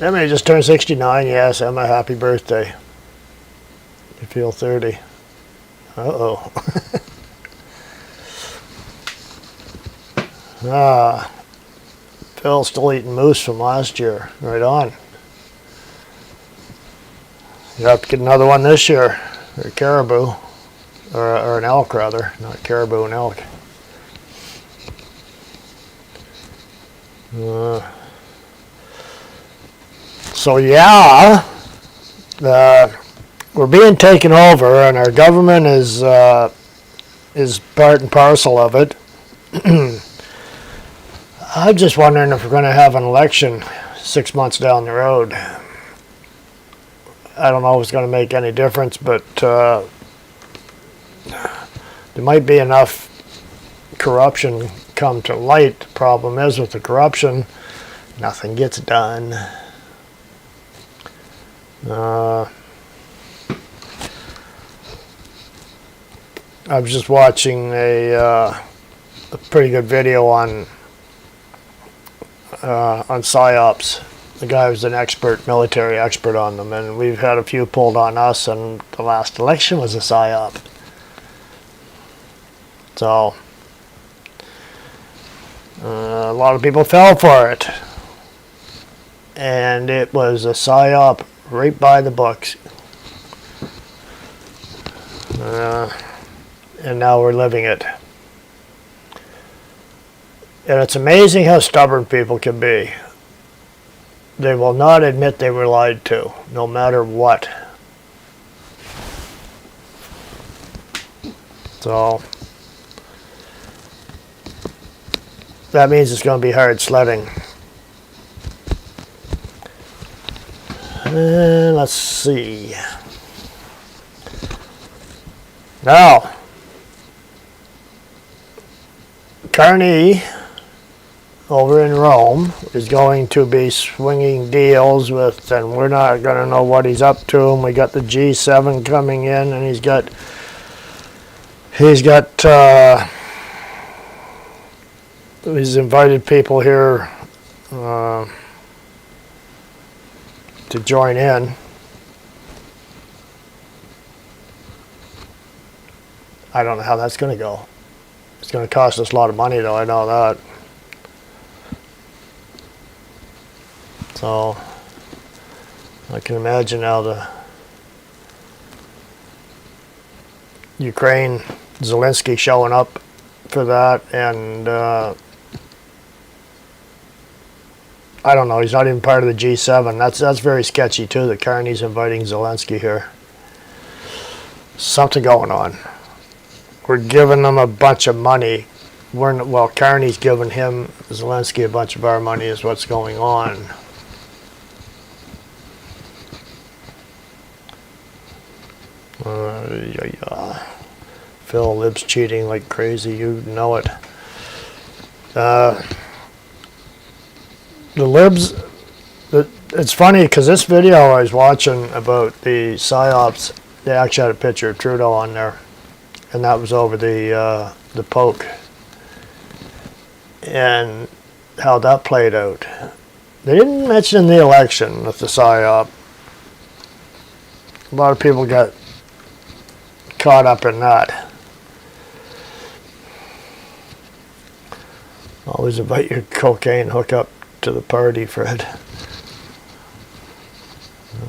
Speaker 1: Emma just turned 69. Yes, Emma, happy birthday. You feel 30. Uh-oh. Phil's still eating moose from last year. Right on. You have to get another one this year, or caribou, or an elk rather, not caribou, and elk. So yeah, we're being taken over, and our government is part and parcel of it. I'm just wondering if we're going to have an election 6 months down the road. I don't know if it's going to make any difference, but there might be enough corruption come to light. The problem is with the corruption, nothing gets done. I was just watching a pretty good video on PSYOPs. The guy was an expert, military expert on them, and we've had a few pulled on us, and the last election was a PSYOP. So, a lot of people fell for it. And it was a PSYOP right by the books. And now we're living it. And it's amazing how stubborn people can be. They will not admit they were lied to, no matter what. So, that means it's going to be hard sledding. Let's see. Now, Carney over in Rome is going to be swinging deals with, and we're not going to know what he's up to. And we got the G7 coming in, and he's got he's invited people here to join in. I don't know how that's going to go. It's going to cost us a lot of money, though. I know that. So I can imagine how the Ukraine, Zelensky showing up for that, and I don't know. He's not even part of the G7. That's very sketchy too. That Carney's inviting Zelensky here. Something going on. We're giving them a bunch of money. Well, Carney's giving him, Zelensky, a bunch of our money is what's going on. Phil Lib's cheating like crazy. You know it. The Libs, it's funny because this video I was watching about the PSYOPs, they actually had a picture of Trudeau on there. And that was over the poke, and how that played out. They didn't mention the election with the PSYOP. A lot of people got caught up in that. Always invite your cocaine hookup to the party, Fred.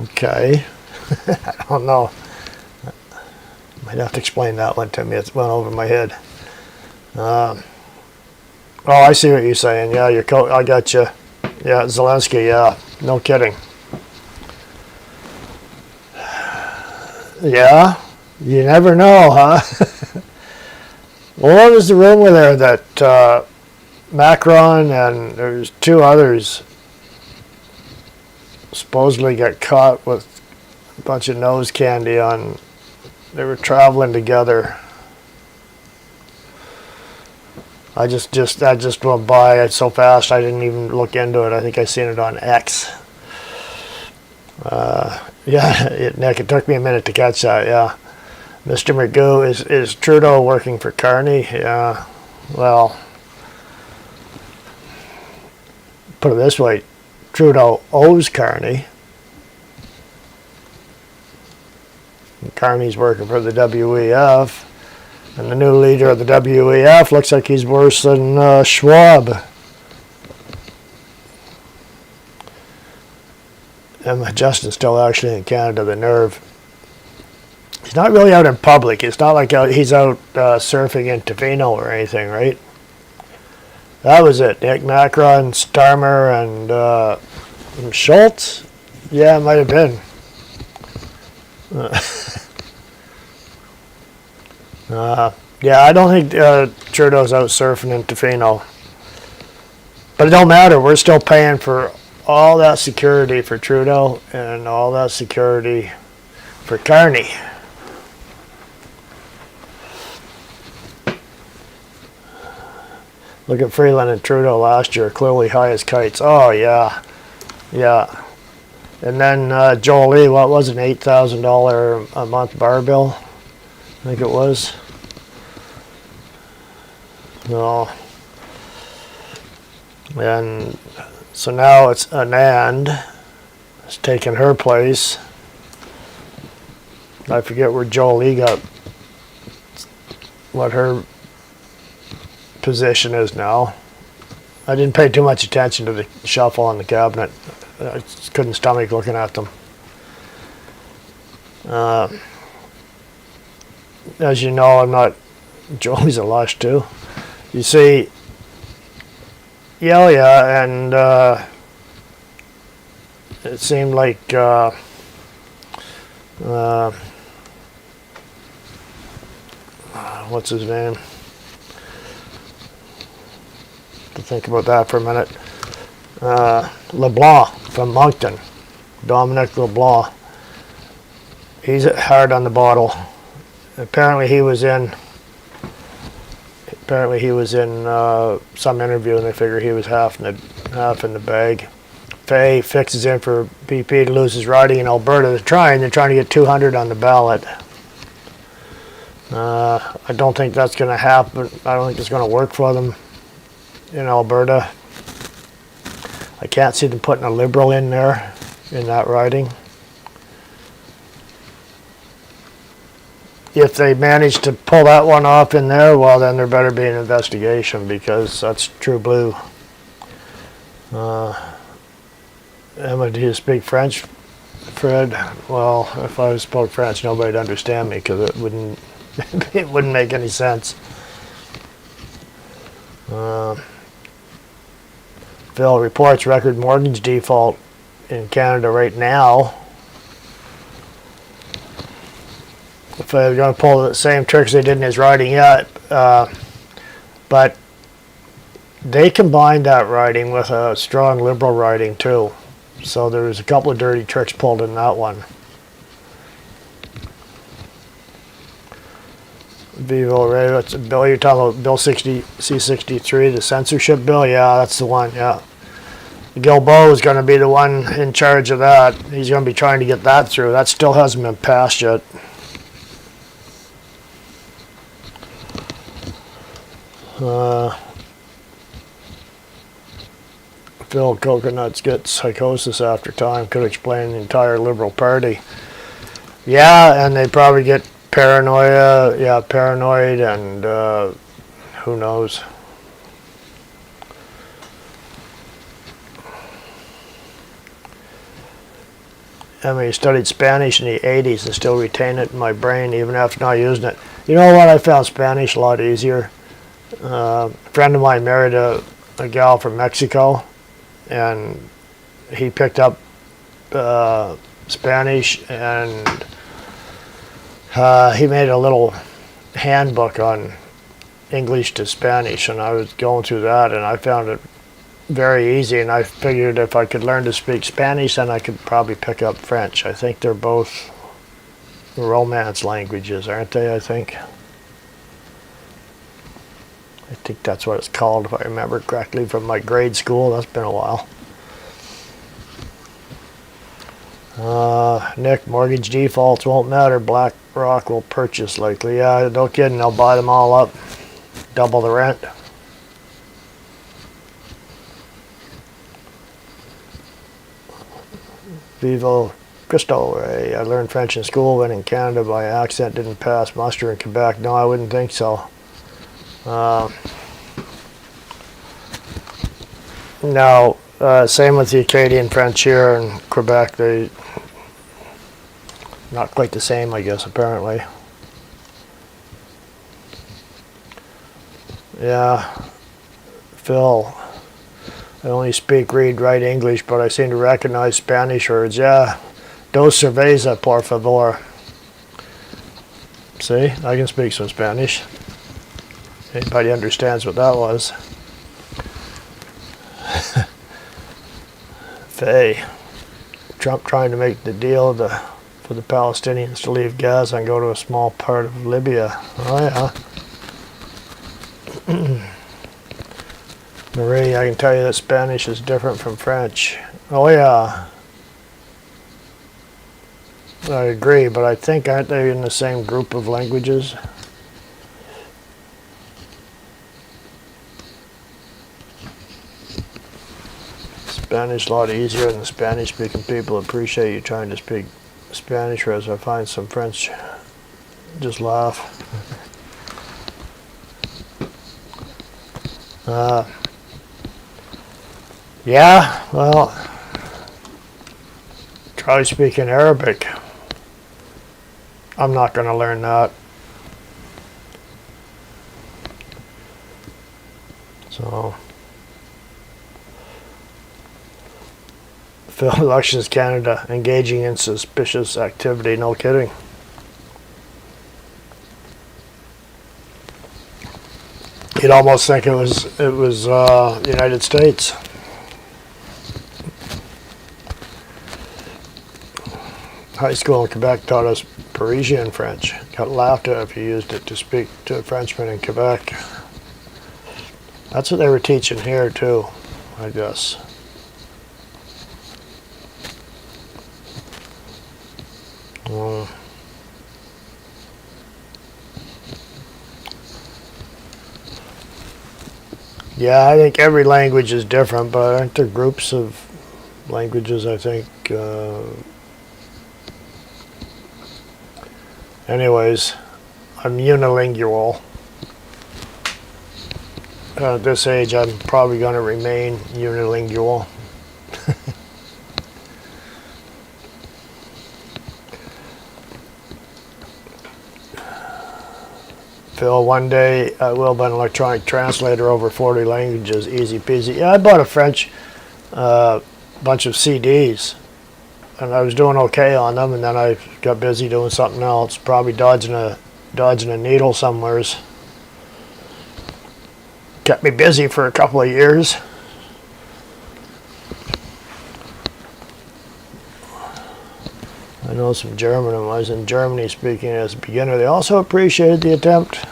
Speaker 1: Okay. I don't know. Might have to explain that one to me. It went over my head. Oh, I see what you're saying. Yeah, I got you. Yeah, Zelensky. Yeah, no kidding. Yeah, you never know, huh? Well, what was the rumor there that Macron and there's two others supposedly got caught with a bunch of nose candy on. They were traveling together. That just went by so fast I didn't even look into it. I think I seen it on X. Yeah, Nick, it took me a minute to catch that. Yeah, Mr. Magoo, is Trudeau working for Carney? Yeah. Well, put it this way, Trudeau owes Carney. Carney's working for the WEF, and the new leader of the WEF looks like he's worse than Schwab. And Justin's still actually in Canada, the nerve. He's not really out in public. It's not like he's out surfing in Tofino or anything, right? That was it. Nick, Macron, Starmer, and Schultz? Yeah, it might have been. Yeah, I don't think Trudeau's out surfing in Tofino. But it don't matter. We're still paying for all that security for Trudeau and all that security for Carney. Look at Freeland and Trudeau last year, clearly high as kites. Oh, yeah. Yeah. And then Jolie, what was it, $8,000 a month bar bill? I think it was. No. And so now it's Anand has taken her place. I forget where Jolie got, what her position is now. I didn't pay too much attention to the shuffle on the cabinet. I just couldn't stomach looking at them. As you know, I'm not, Jolie's a lush too. You see, Yelia and it seemed like what's his name? To think about that for a minute. LeBlanc from Moncton, Dominic LeBlanc. He's hard on the bottle. Apparently he was in some interview, and they figure he was half in the bag. Fay fixes in for BP to lose his riding in Alberta. They're trying to get 200 on the ballot. I don't think that's going to happen. I don't think it's going to work for them in Alberta. I can't see them putting a Liberal in there in that riding. If they manage to pull that one off in there, well, then there better be an investigation, because that's true blue. Emma, do you speak French, Fred? Well, if I spoke French, nobody'd understand me, because it wouldn't make any sense. Phil reports record mortgage default in Canada right now. If they're going to pull the same tricks they did in his riding yet, but they combined that riding with a strong Liberal riding too. So there was a couple of dirty tricks pulled in that one. Vivo Ray, that's a bill you're talking about, Bill 60 C63, the censorship bill. Yeah, that's the one. Yeah, Guilbeault is going to be the one in charge of that. He's going to be trying to get that through. That still hasn't been passed yet. Phil Coconuts gets psychosis after time. Could explain the entire Liberal Party. Yeah, and they probably get paranoia. Yeah, paranoid, and who knows. I mean, I studied Spanish in the 80s and still retain it in my brain even after not using it. You know what? I found Spanish a lot easier. A friend of mine married a gal from Mexico, and he picked up Spanish, and he made a little handbook on English to Spanish, and I was going through that, and I found it very easy, and I figured if I could learn to speak Spanish, then I could probably pick up French. I think they're both Romance languages, aren't they, I think? I think that's what it's called, if I remember correctly from my grade school. That's been a while. Nick, mortgage defaults won't matter. BlackRock will purchase likely. Yeah, no kidding. They'll buy them all up. Double the rent. Vivo Christo, I learned French in school, went in Canada by accident, didn't pass muster in Quebec. No, I wouldn't think so. No, same with the Acadian French here in Quebec. They not quite the same, I guess, apparently. Yeah, Phil, I only speak, read, write English, but I seem to recognize Spanish words. Yeah, dos cerveza, por favor. See, I can speak some Spanish. Anybody understands what that was? Faye, Trump trying to make the deal for the Palestinians to leave Gaza and go to a small part of Libya. Oh yeah. Marie, I can tell you that Spanish is different from French. Oh yeah. I agree, but I think aren't they in the same group of languages? Spanish a lot easier, and the Spanish-speaking people appreciate you trying to speak Spanish, whereas I find some French just laugh. Yeah, well, try speaking Arabic. I'm not going to learn that. So, Phil, Elections Canada, engaging in suspicious activity, no kidding. You'd almost think it was United States. High school in Quebec taught us Parisian French. Got laughed at if you used it to speak to a Frenchman in Quebec. That's what they were teaching here too, I guess. Yeah, I think every language is different, but aren't there groups of languages, I think? Anyways, I'm unilingual. At this age, I'm probably going to remain unilingual. Phil, one day I will be an electronic translator over 40 languages, easy peasy. Yeah, I bought a French bunch of CDs, and I was doing okay on them, and then I got busy doing something else, probably dodging a needle somewheres. Kept me busy for a couple of years. I know some German, and when I was in Germany speaking as a beginner, they also appreciated the attempt.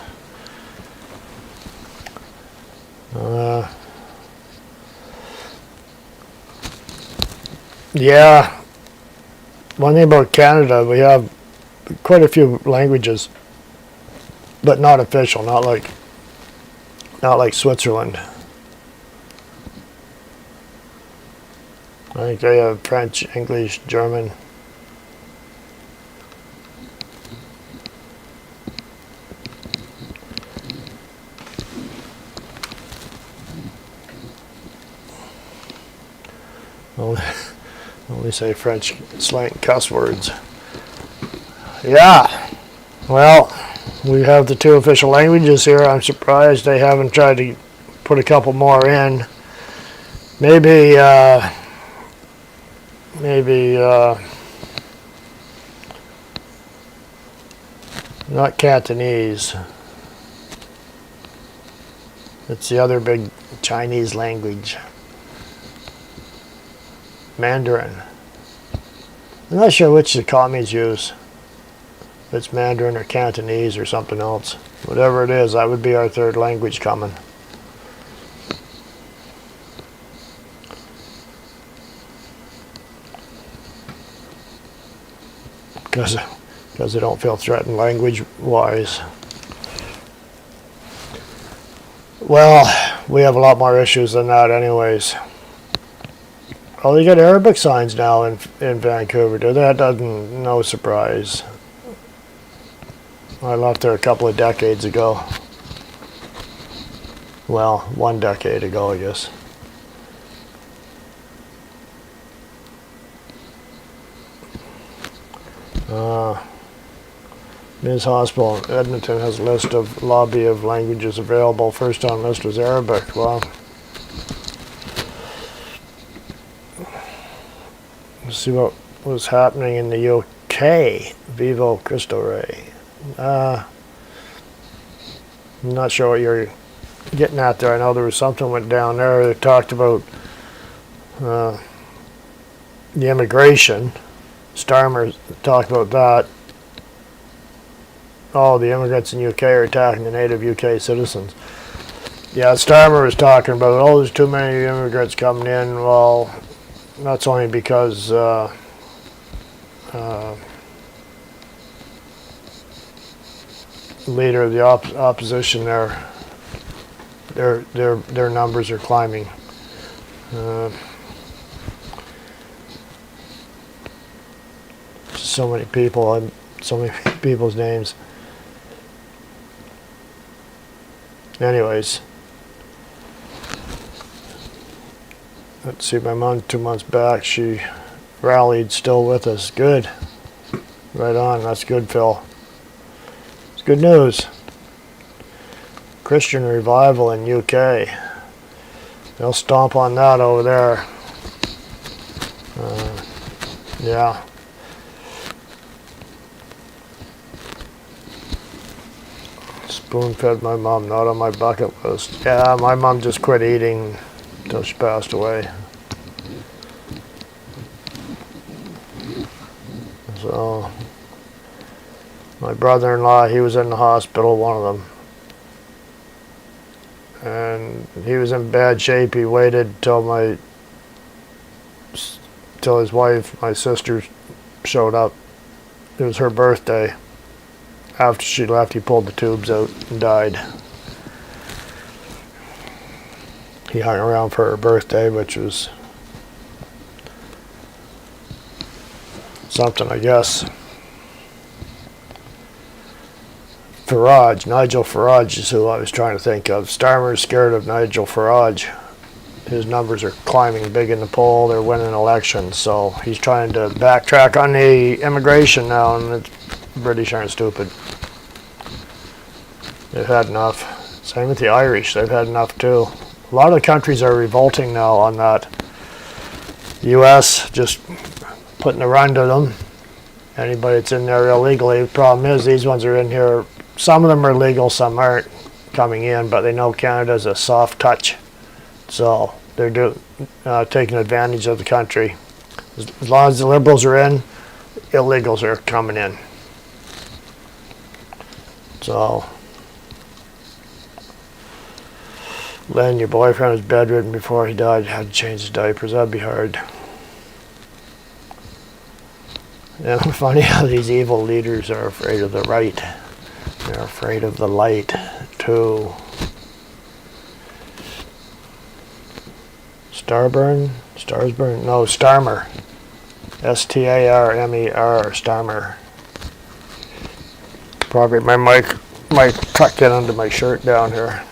Speaker 1: Yeah, one thing about Canada, we have quite a few languages, but not official, not like Switzerland. I think they have French, English, German. Only say French slang cuss words. Yeah, well, we have the 2 official languages here. I'm surprised they haven't tried to put a couple more in. Maybe not Cantonese. It's the other big Chinese language. Mandarin. I'm not sure which the commies use. If it's Mandarin or Cantonese or something else. Whatever it is, that would be our 3rd language coming. Because I don't feel threatened language-wise. Well, we have a lot more issues than that anyways. Oh, they got Arabic signs now in Vancouver, do they? That doesn't, no surprise. I left there a couple of decades ago. Well, 1 decade ago, I guess. Ms. Hospital in Edmonton has a list of lobby of languages available. First on the list was Arabic. Well, let's see what was happening in the UK. Vivo Cristo Rey. I'm not sure what you're getting at there. I know there was something went down there that talked about the immigration. Starmer talked about that. Oh, the immigrants in UK are attacking the native UK citizens. Yeah, Starmer was talking about, oh, there's too many immigrants coming in. Well, that's only because leader of the opposition, their numbers are climbing. so many people and so many people's names. Anyways, let's see, my mom 2 months back, she rallied, still with us. Good. Right on. That's good, Phil. It's good news. Christian revival in UK. They'll stomp on that over there. Yeah. Spoon-fed my mom, not on my bucket list. Yeah, my mom just quit eating until she passed away. So, my brother-in-law, he was in the hospital, one of them. And he was in bad shape. He waited till his wife, my sister, showed up. It was her birthday. After she left, he pulled the tubes out and died. He hung around for her birthday, which was something, I guess. Nigel Farage is who I was trying to think of. Starmer's scared of Nigel Farage. His numbers are climbing big in the poll. They're winning elections, so he's trying to backtrack on the immigration now, and the British aren't stupid. They've had enough. Same with the Irish. They've had enough too. A lot of the countries are revolting now on that. The U.S. just putting a run to them. Anybody that's in there illegally. The problem is these ones are in here. Some of them are legal, some aren't coming in, but they know Canada's a soft touch. So they're taking advantage of the country. As long as the Liberals are in, illegals are coming in. So, Len, your boyfriend was bedridden before he died. Had to change his diapers. That'd be hard. And it's funny how these evil leaders are afraid of the right. They're afraid of the light, too. Starsburn? No, Starmer. Starmer, Starmer. Probably my mic tucked in under my shirt down here.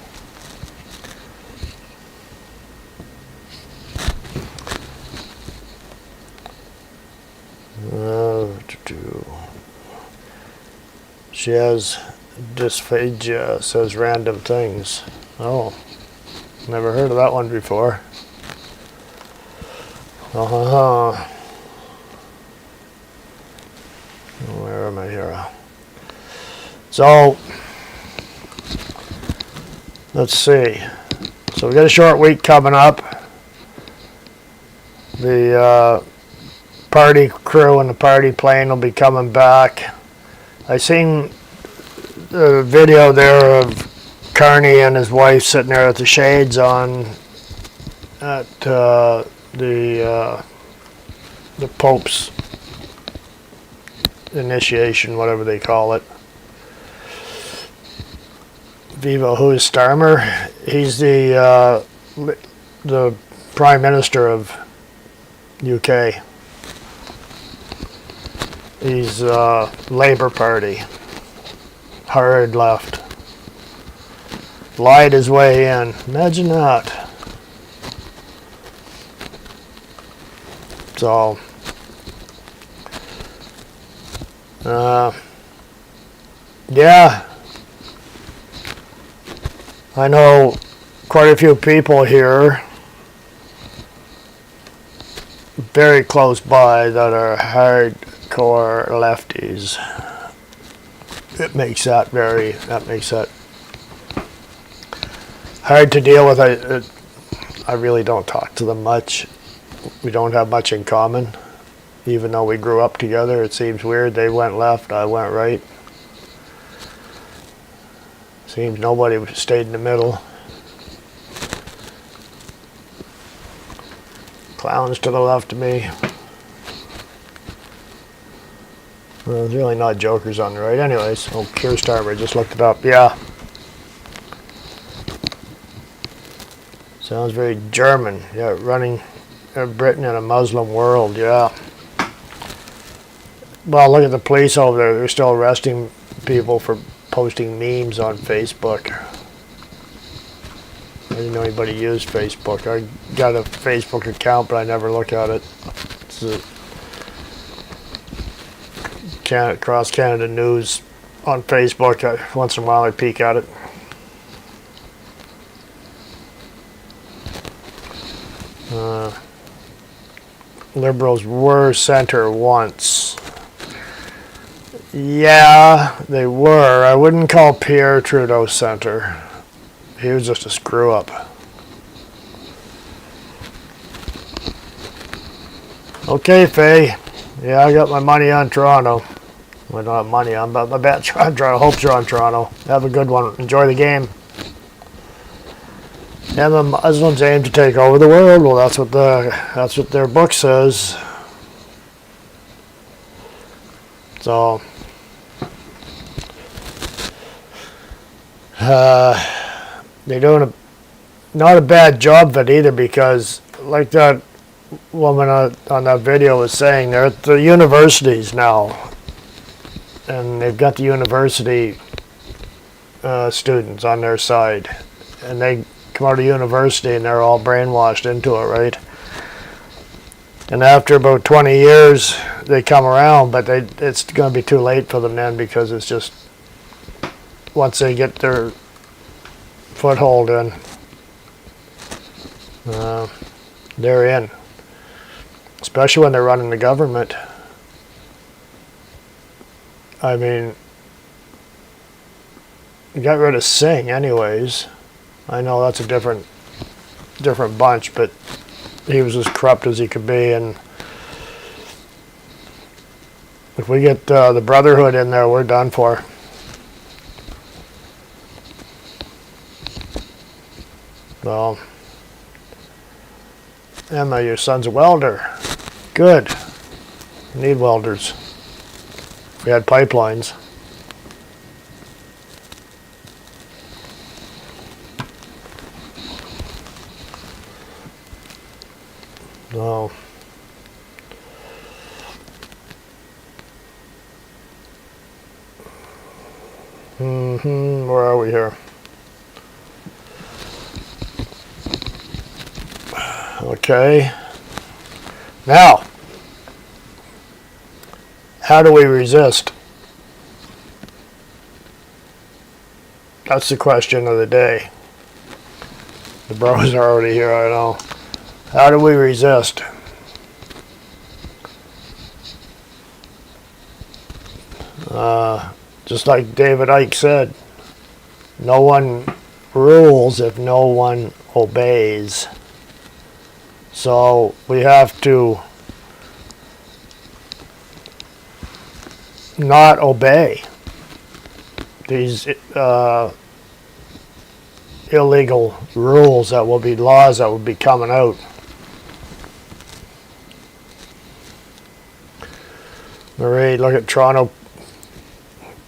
Speaker 1: She has dysphagia, says random things. Oh, never heard of that one before. Where am I here? So, let's see. So we got a short week coming up. The party crew and the party plane will be coming back. I seen the video there of Carney and his wife sitting there with the shades on at the Pope's initiation, whatever they call it. Viva, who is Starmer? He's the Prime Minister of UK. He's Labour Party. Hard left. Lied his way in. Imagine that. So, yeah. I know quite a few people here very close by that are hardcore lefties. That makes that hard to deal with. I really don't talk to them much. We don't have much in common. Even though we grew up together, it seems weird. They went left, I went right. Seems nobody stayed in the middle. Clowns to the left of me. Well, there's really not jokers on the right. Anyways, oh, Keir Starmer, just looked it up. Yeah. Sounds very German. Yeah, running Britain in a Muslim world. Yeah. Well, look at the police over there. They're still arresting people for posting memes on Facebook. I didn't know anybody used Facebook. I got a Facebook account, but I never look at it. It's Cross Canada News on Facebook. Once in a while I peek at it. Liberals were center once. Yeah, they were. I wouldn't call Pierre Trudeau center. He was just a screw up. Okay, Faye. Yeah, I got my money on Toronto. I don't have money on, but my bet's on Toronto. Hopes are on Toronto. Have a good one. Enjoy the game. And the Muslims aim to take over the world. Well, that's what their book says. So, they're doing not a bad job of it either, because like that woman on that video was saying, they're at the universities now, and they've got the university students on their side, and they come out of university and they're all brainwashed into it, right? And after about 20 years they come around, but it's going to be too late for them then, because it's just, once they get their foothold in, they're in, especially when they're running the government. I mean, you got rid of Singh anyways. I know that's a different bunch, but he was as corrupt as he could be. And if we get the Brotherhood in there, we're done for. Well, Emma, your son's a welder. Good. We need welders. We had pipelines. No. Where are we here? Okay. Now, how do we resist? That's the question of the day. The bros are already here, I know. How do we resist? Just like David Icke said, no one rules if no one obeys. So we have to not obey these illegal rules that will be laws that will be coming out. Marie, look at Toronto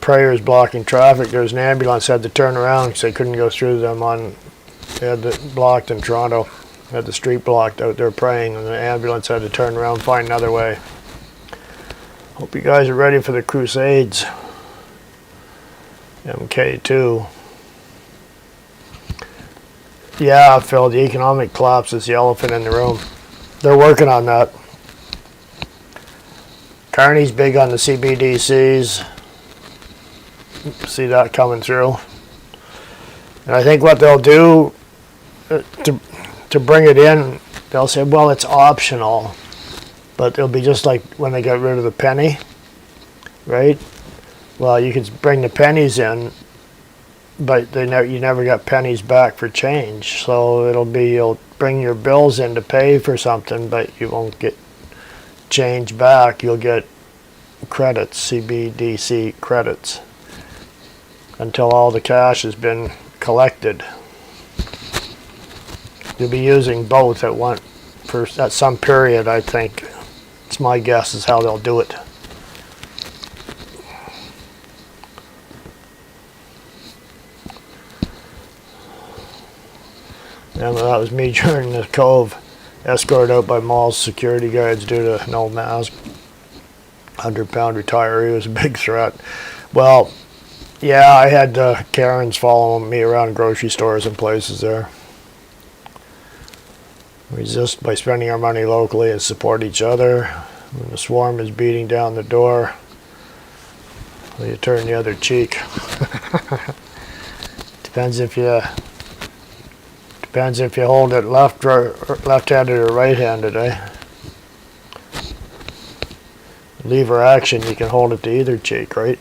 Speaker 1: prayers blocking traffic. There's an ambulance had to turn around because they couldn't go through them they had it blocked in Toronto. They had the street blocked out there praying, and the ambulance had to turn around and find another way. Hope you guys are ready for the Crusades. MK2. Yeah, Phil, the economic collapse is the elephant in the room. They're working on that. Carney's big on the CBDCs. See that coming through. And I think what they'll do to bring it in, they'll say, well, it's optional. But it'll be just like when they got rid of the penny, right? Well, you could bring the pennies in, but you never got pennies back for change. So it'll be, you'll bring your bills in to pay for something, but you won't get change back. You'll get credits, CBDC credits, until all the cash has been collected. You'll be using both at some period, I think. It's my guess is how they'll do it. And that was me during the Cove, escorted out by mall security guards due to no mask. 100-pound retiree was a big threat. Well, yeah, I had Karens following me around grocery stores and places there. Resist by spending our money locally and support each other. When the swarm is beating down the door, will you turn the other cheek? Depends if you hold it left-handed or right-handed, eh? Lever action, you can hold it to either cheek, right?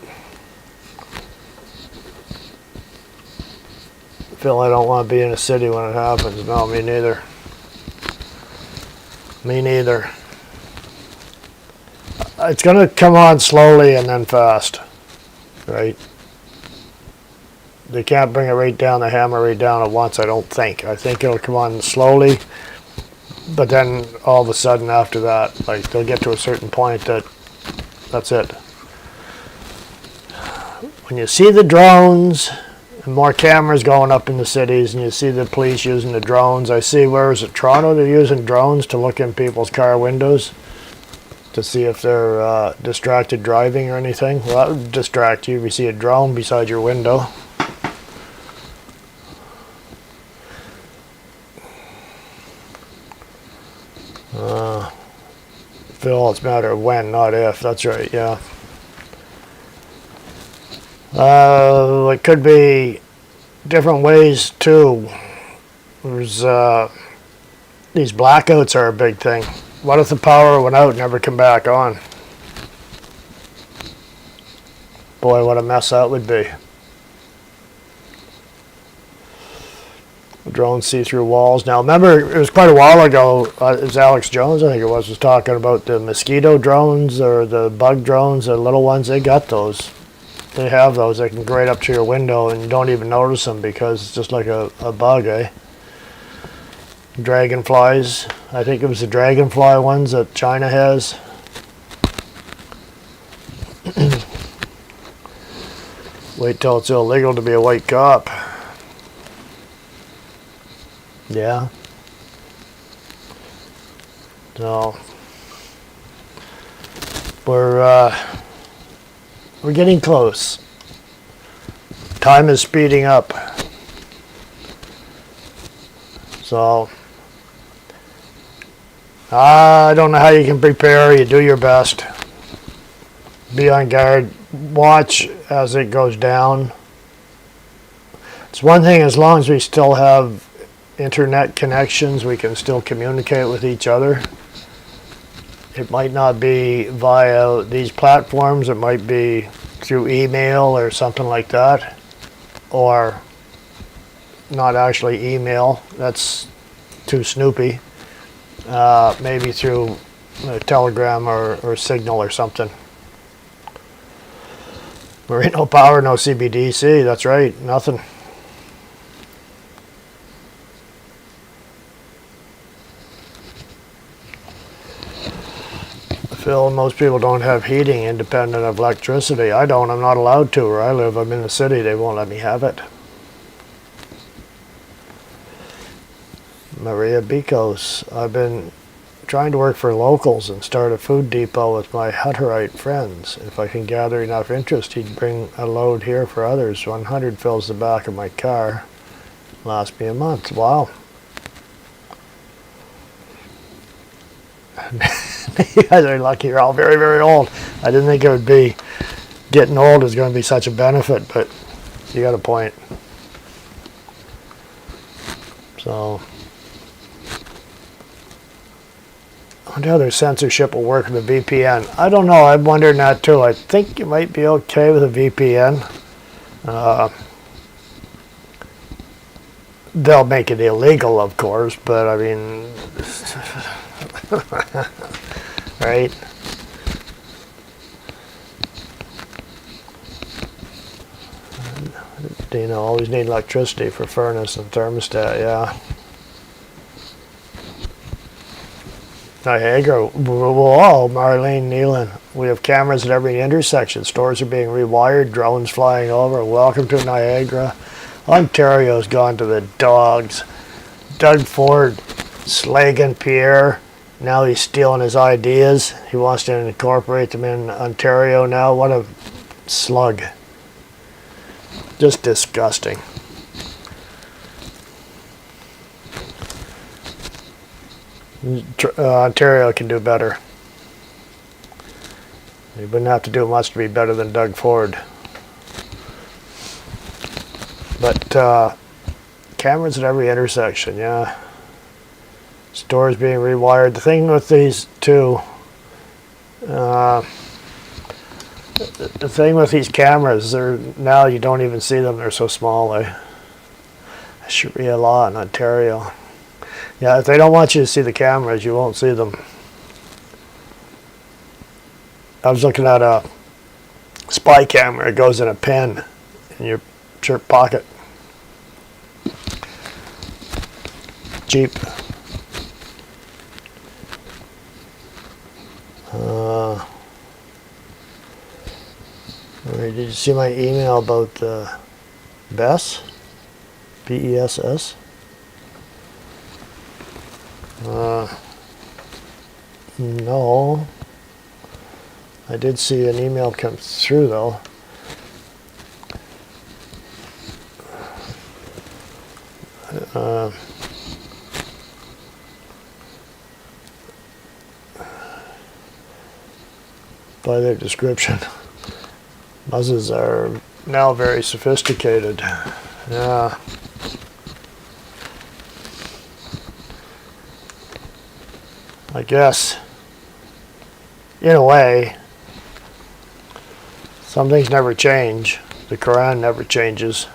Speaker 1: Phil, I don't want to be in a city when it happens. No, me neither. Me neither. It's going to come on slowly and then fast, right? They can't bring it right down, the hammer right down at once, I don't think. I think it'll come on slowly, but then all of a sudden after that, like they'll get to a certain point that's it. When you see the drones, and more cameras going up in the cities, and you see the police using the drones. I see, where is it, Toronto, they're using drones to look in people's car windows to see if they're distracted driving or anything. Well, that would distract you if you see a drone beside your window. Phil, it's a matter of when, not if. That's right, yeah. It could be different ways too. There's these blackouts are a big thing. What if the power went out and never come back on? Boy, what a mess that would be. Drones see through walls. Now, remember, it was quite a while ago, it was Alex Jones, I think it was talking about the mosquito drones or the bug drones, the little ones. They got those. They have those. They can go right up to your window and you don't even notice them because it's just like a bug, eh? Dragonflies. I think it was the dragonfly ones that China has. Wait till it's illegal to be a white cop. Yeah. So we're getting close. Time is speeding up. So I don't know how you can prepare. You do your best. Be on guard. Watch as it goes down. It's one thing, as long as we still have internet connections, we can still communicate with each other. It might not be via these platforms. It might be through email or something like that, or not actually email. That's too snoopy. Maybe through Telegram or Signal or something. There ain't no power, no CBDC. That's right, nothing. Phil, most people don't have heating independent of electricity. I don't. I'm not allowed to where I live. I'm in the city. They won't let me have it. Maria Bicos. I've been trying to work for locals and start a food depot with my Hutterite friends. If I can gather enough interest, he'd bring a load here for others. 100 fills the back of my car. Last me a month. Wow. You guys are lucky. You're all very, very old. I didn't think it would be, getting old is going to be such a benefit, but you got a point. So, I wonder how their censorship will work with a VPN. I don't know. I'm wondering that too. I think you might be okay with a VPN. They'll make it illegal, of course, but I mean, right? You know, always need electricity for furnace and thermostat, yeah. Niagara, whoa, Marlene Nealon. We have cameras at every intersection. Stores are being rewired, drones flying over. Welcome to Niagara. Ontario's gone to the dogs. Doug Ford, Slagan Pierre, Now he's stealing his ideas. He wants to incorporate them in Ontario now. What a slug. Just disgusting. Ontario can do better. He wouldn't have to do much to be better than Doug Ford. But cameras at every intersection, yeah. Stores being rewired. The thing with these two, the thing with these cameras, they're now you don't even see them. They're so small. Sharia law in Ontario. Yeah, if they don't want you to see the cameras, you won't see them. I was looking at a spy camera. It goes in a pen in your shirt pocket. Cheap. Did you see my email about BESS? BESS? No. I did see an email come through though. By their description, buzzes are now very sophisticated. Yeah. I guess, in a way, some things never change. The Quran never changes.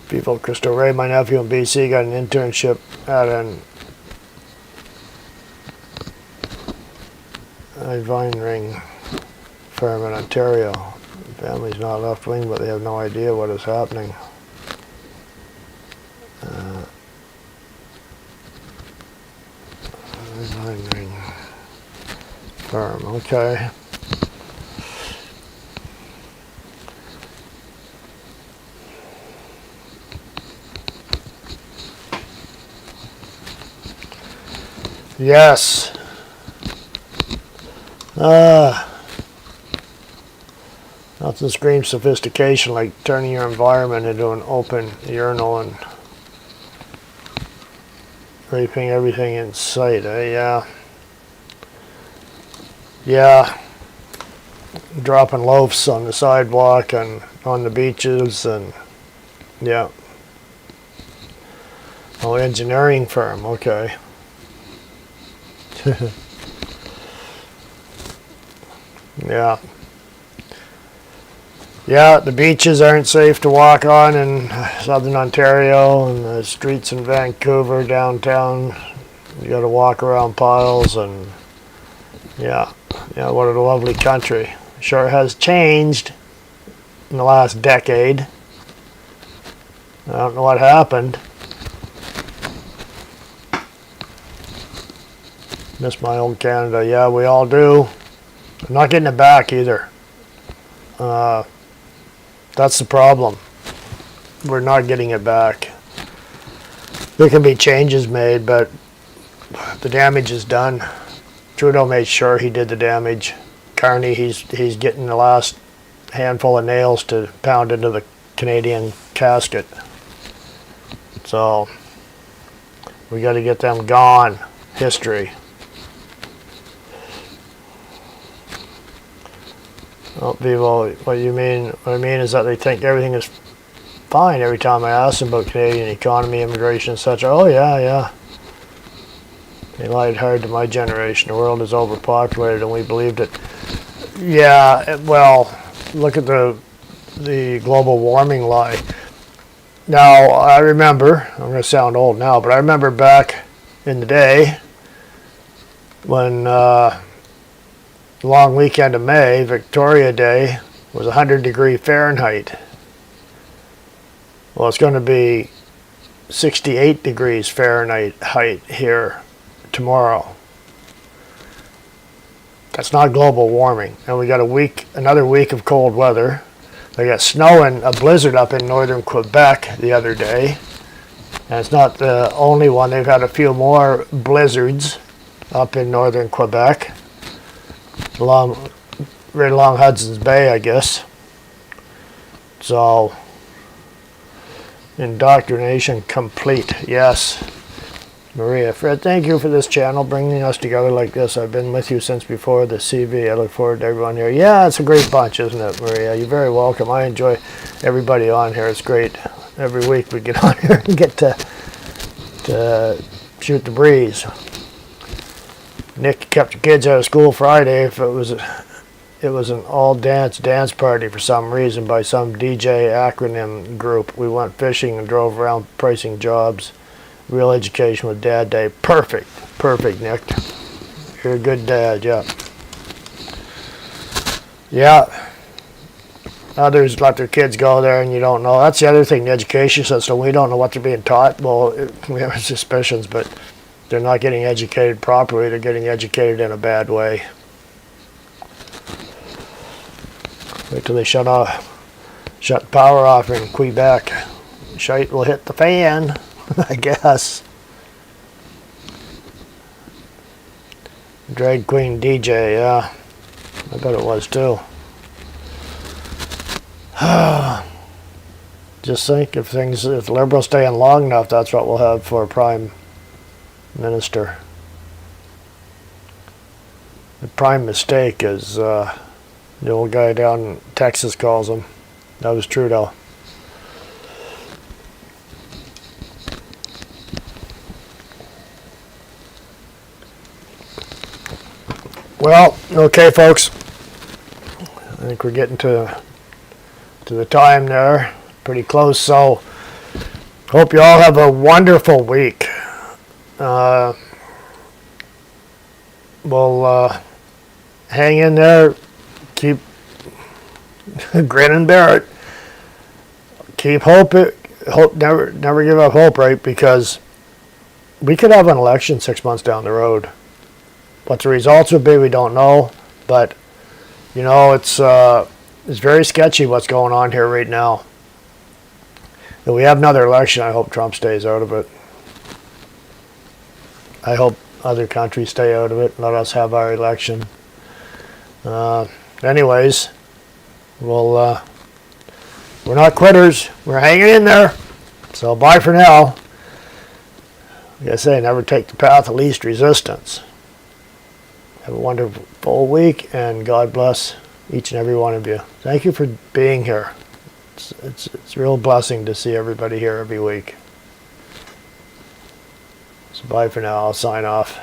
Speaker 1: People, Crystal Ray, my nephew in BC, got an internship at a vine ring farm in Ontario. The family's not left wing, but they have no idea what is happening. Vine ring farm, okay. Yes. Nothing screams sophistication like turning your environment into an open urinal and raping everything in sight. Yeah. Yeah. Dropping loafs on the sidewalk and on the beaches and yeah. Oh, engineering firm, okay. Yeah. Yeah, the beaches aren't safe to walk on in southern Ontario, and the streets in Vancouver downtown, you got to walk around piles, and yeah, what a lovely country. Sure has changed in the last decade. I don't know what happened. Miss my old Canada. Yeah, we all do. I'm not getting it back either. That's the problem. We're not getting it back. There can be changes made, but the damage is done. Trudeau made sure he did the damage. Carney, he's getting the last handful of nails to pound into the Canadian casket. So we got to get them gone. History. Well, people, what I mean is that they think everything is fine every time I ask them about Canadian economy, immigration, etc. Oh yeah. They lied hard to my generation. The world is overpopulated, and we believed it. Yeah, well, look at the global warming lie. Now, I remember, I'm going to sound old now, but I remember back in the day when long weekend of May, Victoria Day, was 100 degrees Fahrenheit. Well, it's going to be 68 degrees Fahrenheit here tomorrow. That's not global warming. And we got another week of cold weather. They got snow and a blizzard up in northern Quebec the other day. And it's not the only one. They've had a few more blizzards up in northern Quebec. Right along Hudson's Bay, I guess. So, indoctrination complete. Yes. Maria, Fred, thank you for this channel, bringing us together like this. I've been with you since before the CV. I look forward to everyone here. Yeah, it's a great bunch, isn't it, Maria? You're very welcome. I enjoy everybody on here. It's great. Every week we get on here and get to shoot the breeze. Nick kept the kids out of school Friday. If it was an all-dance party for some reason by some DJ acronym group. We went fishing and drove around pricing jobs. Real education with Dad Day. Perfect. Perfect, Nick. You're a good dad, yeah. Yeah. Others let their kids go there and you don't know. That's the other thing, the education system. We don't know what they're being taught. Well, we have suspicions, but they're not getting educated properly. They're getting educated in a bad way. Wait till they shut the power off in Quebec. Shite will hit the fan. I guess. Drag Queen DJ, yeah. I bet it was too. Just think if the Liberals stay in long enough, that's what we'll have for a Prime Minister. The prime mistake is the old guy down in Texas calls him. That was Trudeau. Well, okay, folks. I think we're getting to the time there. Pretty close. So, hope you all have a wonderful week. We'll hang in there. Keep grin and bear it. Keep hope. Never give up hope, right? Because we could have an election 6 months down the road. What the results would be, we don't know, but you know it's very sketchy what's going on here right now. If we have another election, I hope Trump stays out of it. I hope other countries stay out of it. Let us have our election. Anyways, we're not quitters. We're hanging in there. So bye for now. Like I say, never take the path of least resistance. Have a wonderful week, and God bless each and every one of you. Thank you for being here. It's a real blessing to see everybody here every week. So bye for now. I'll sign off.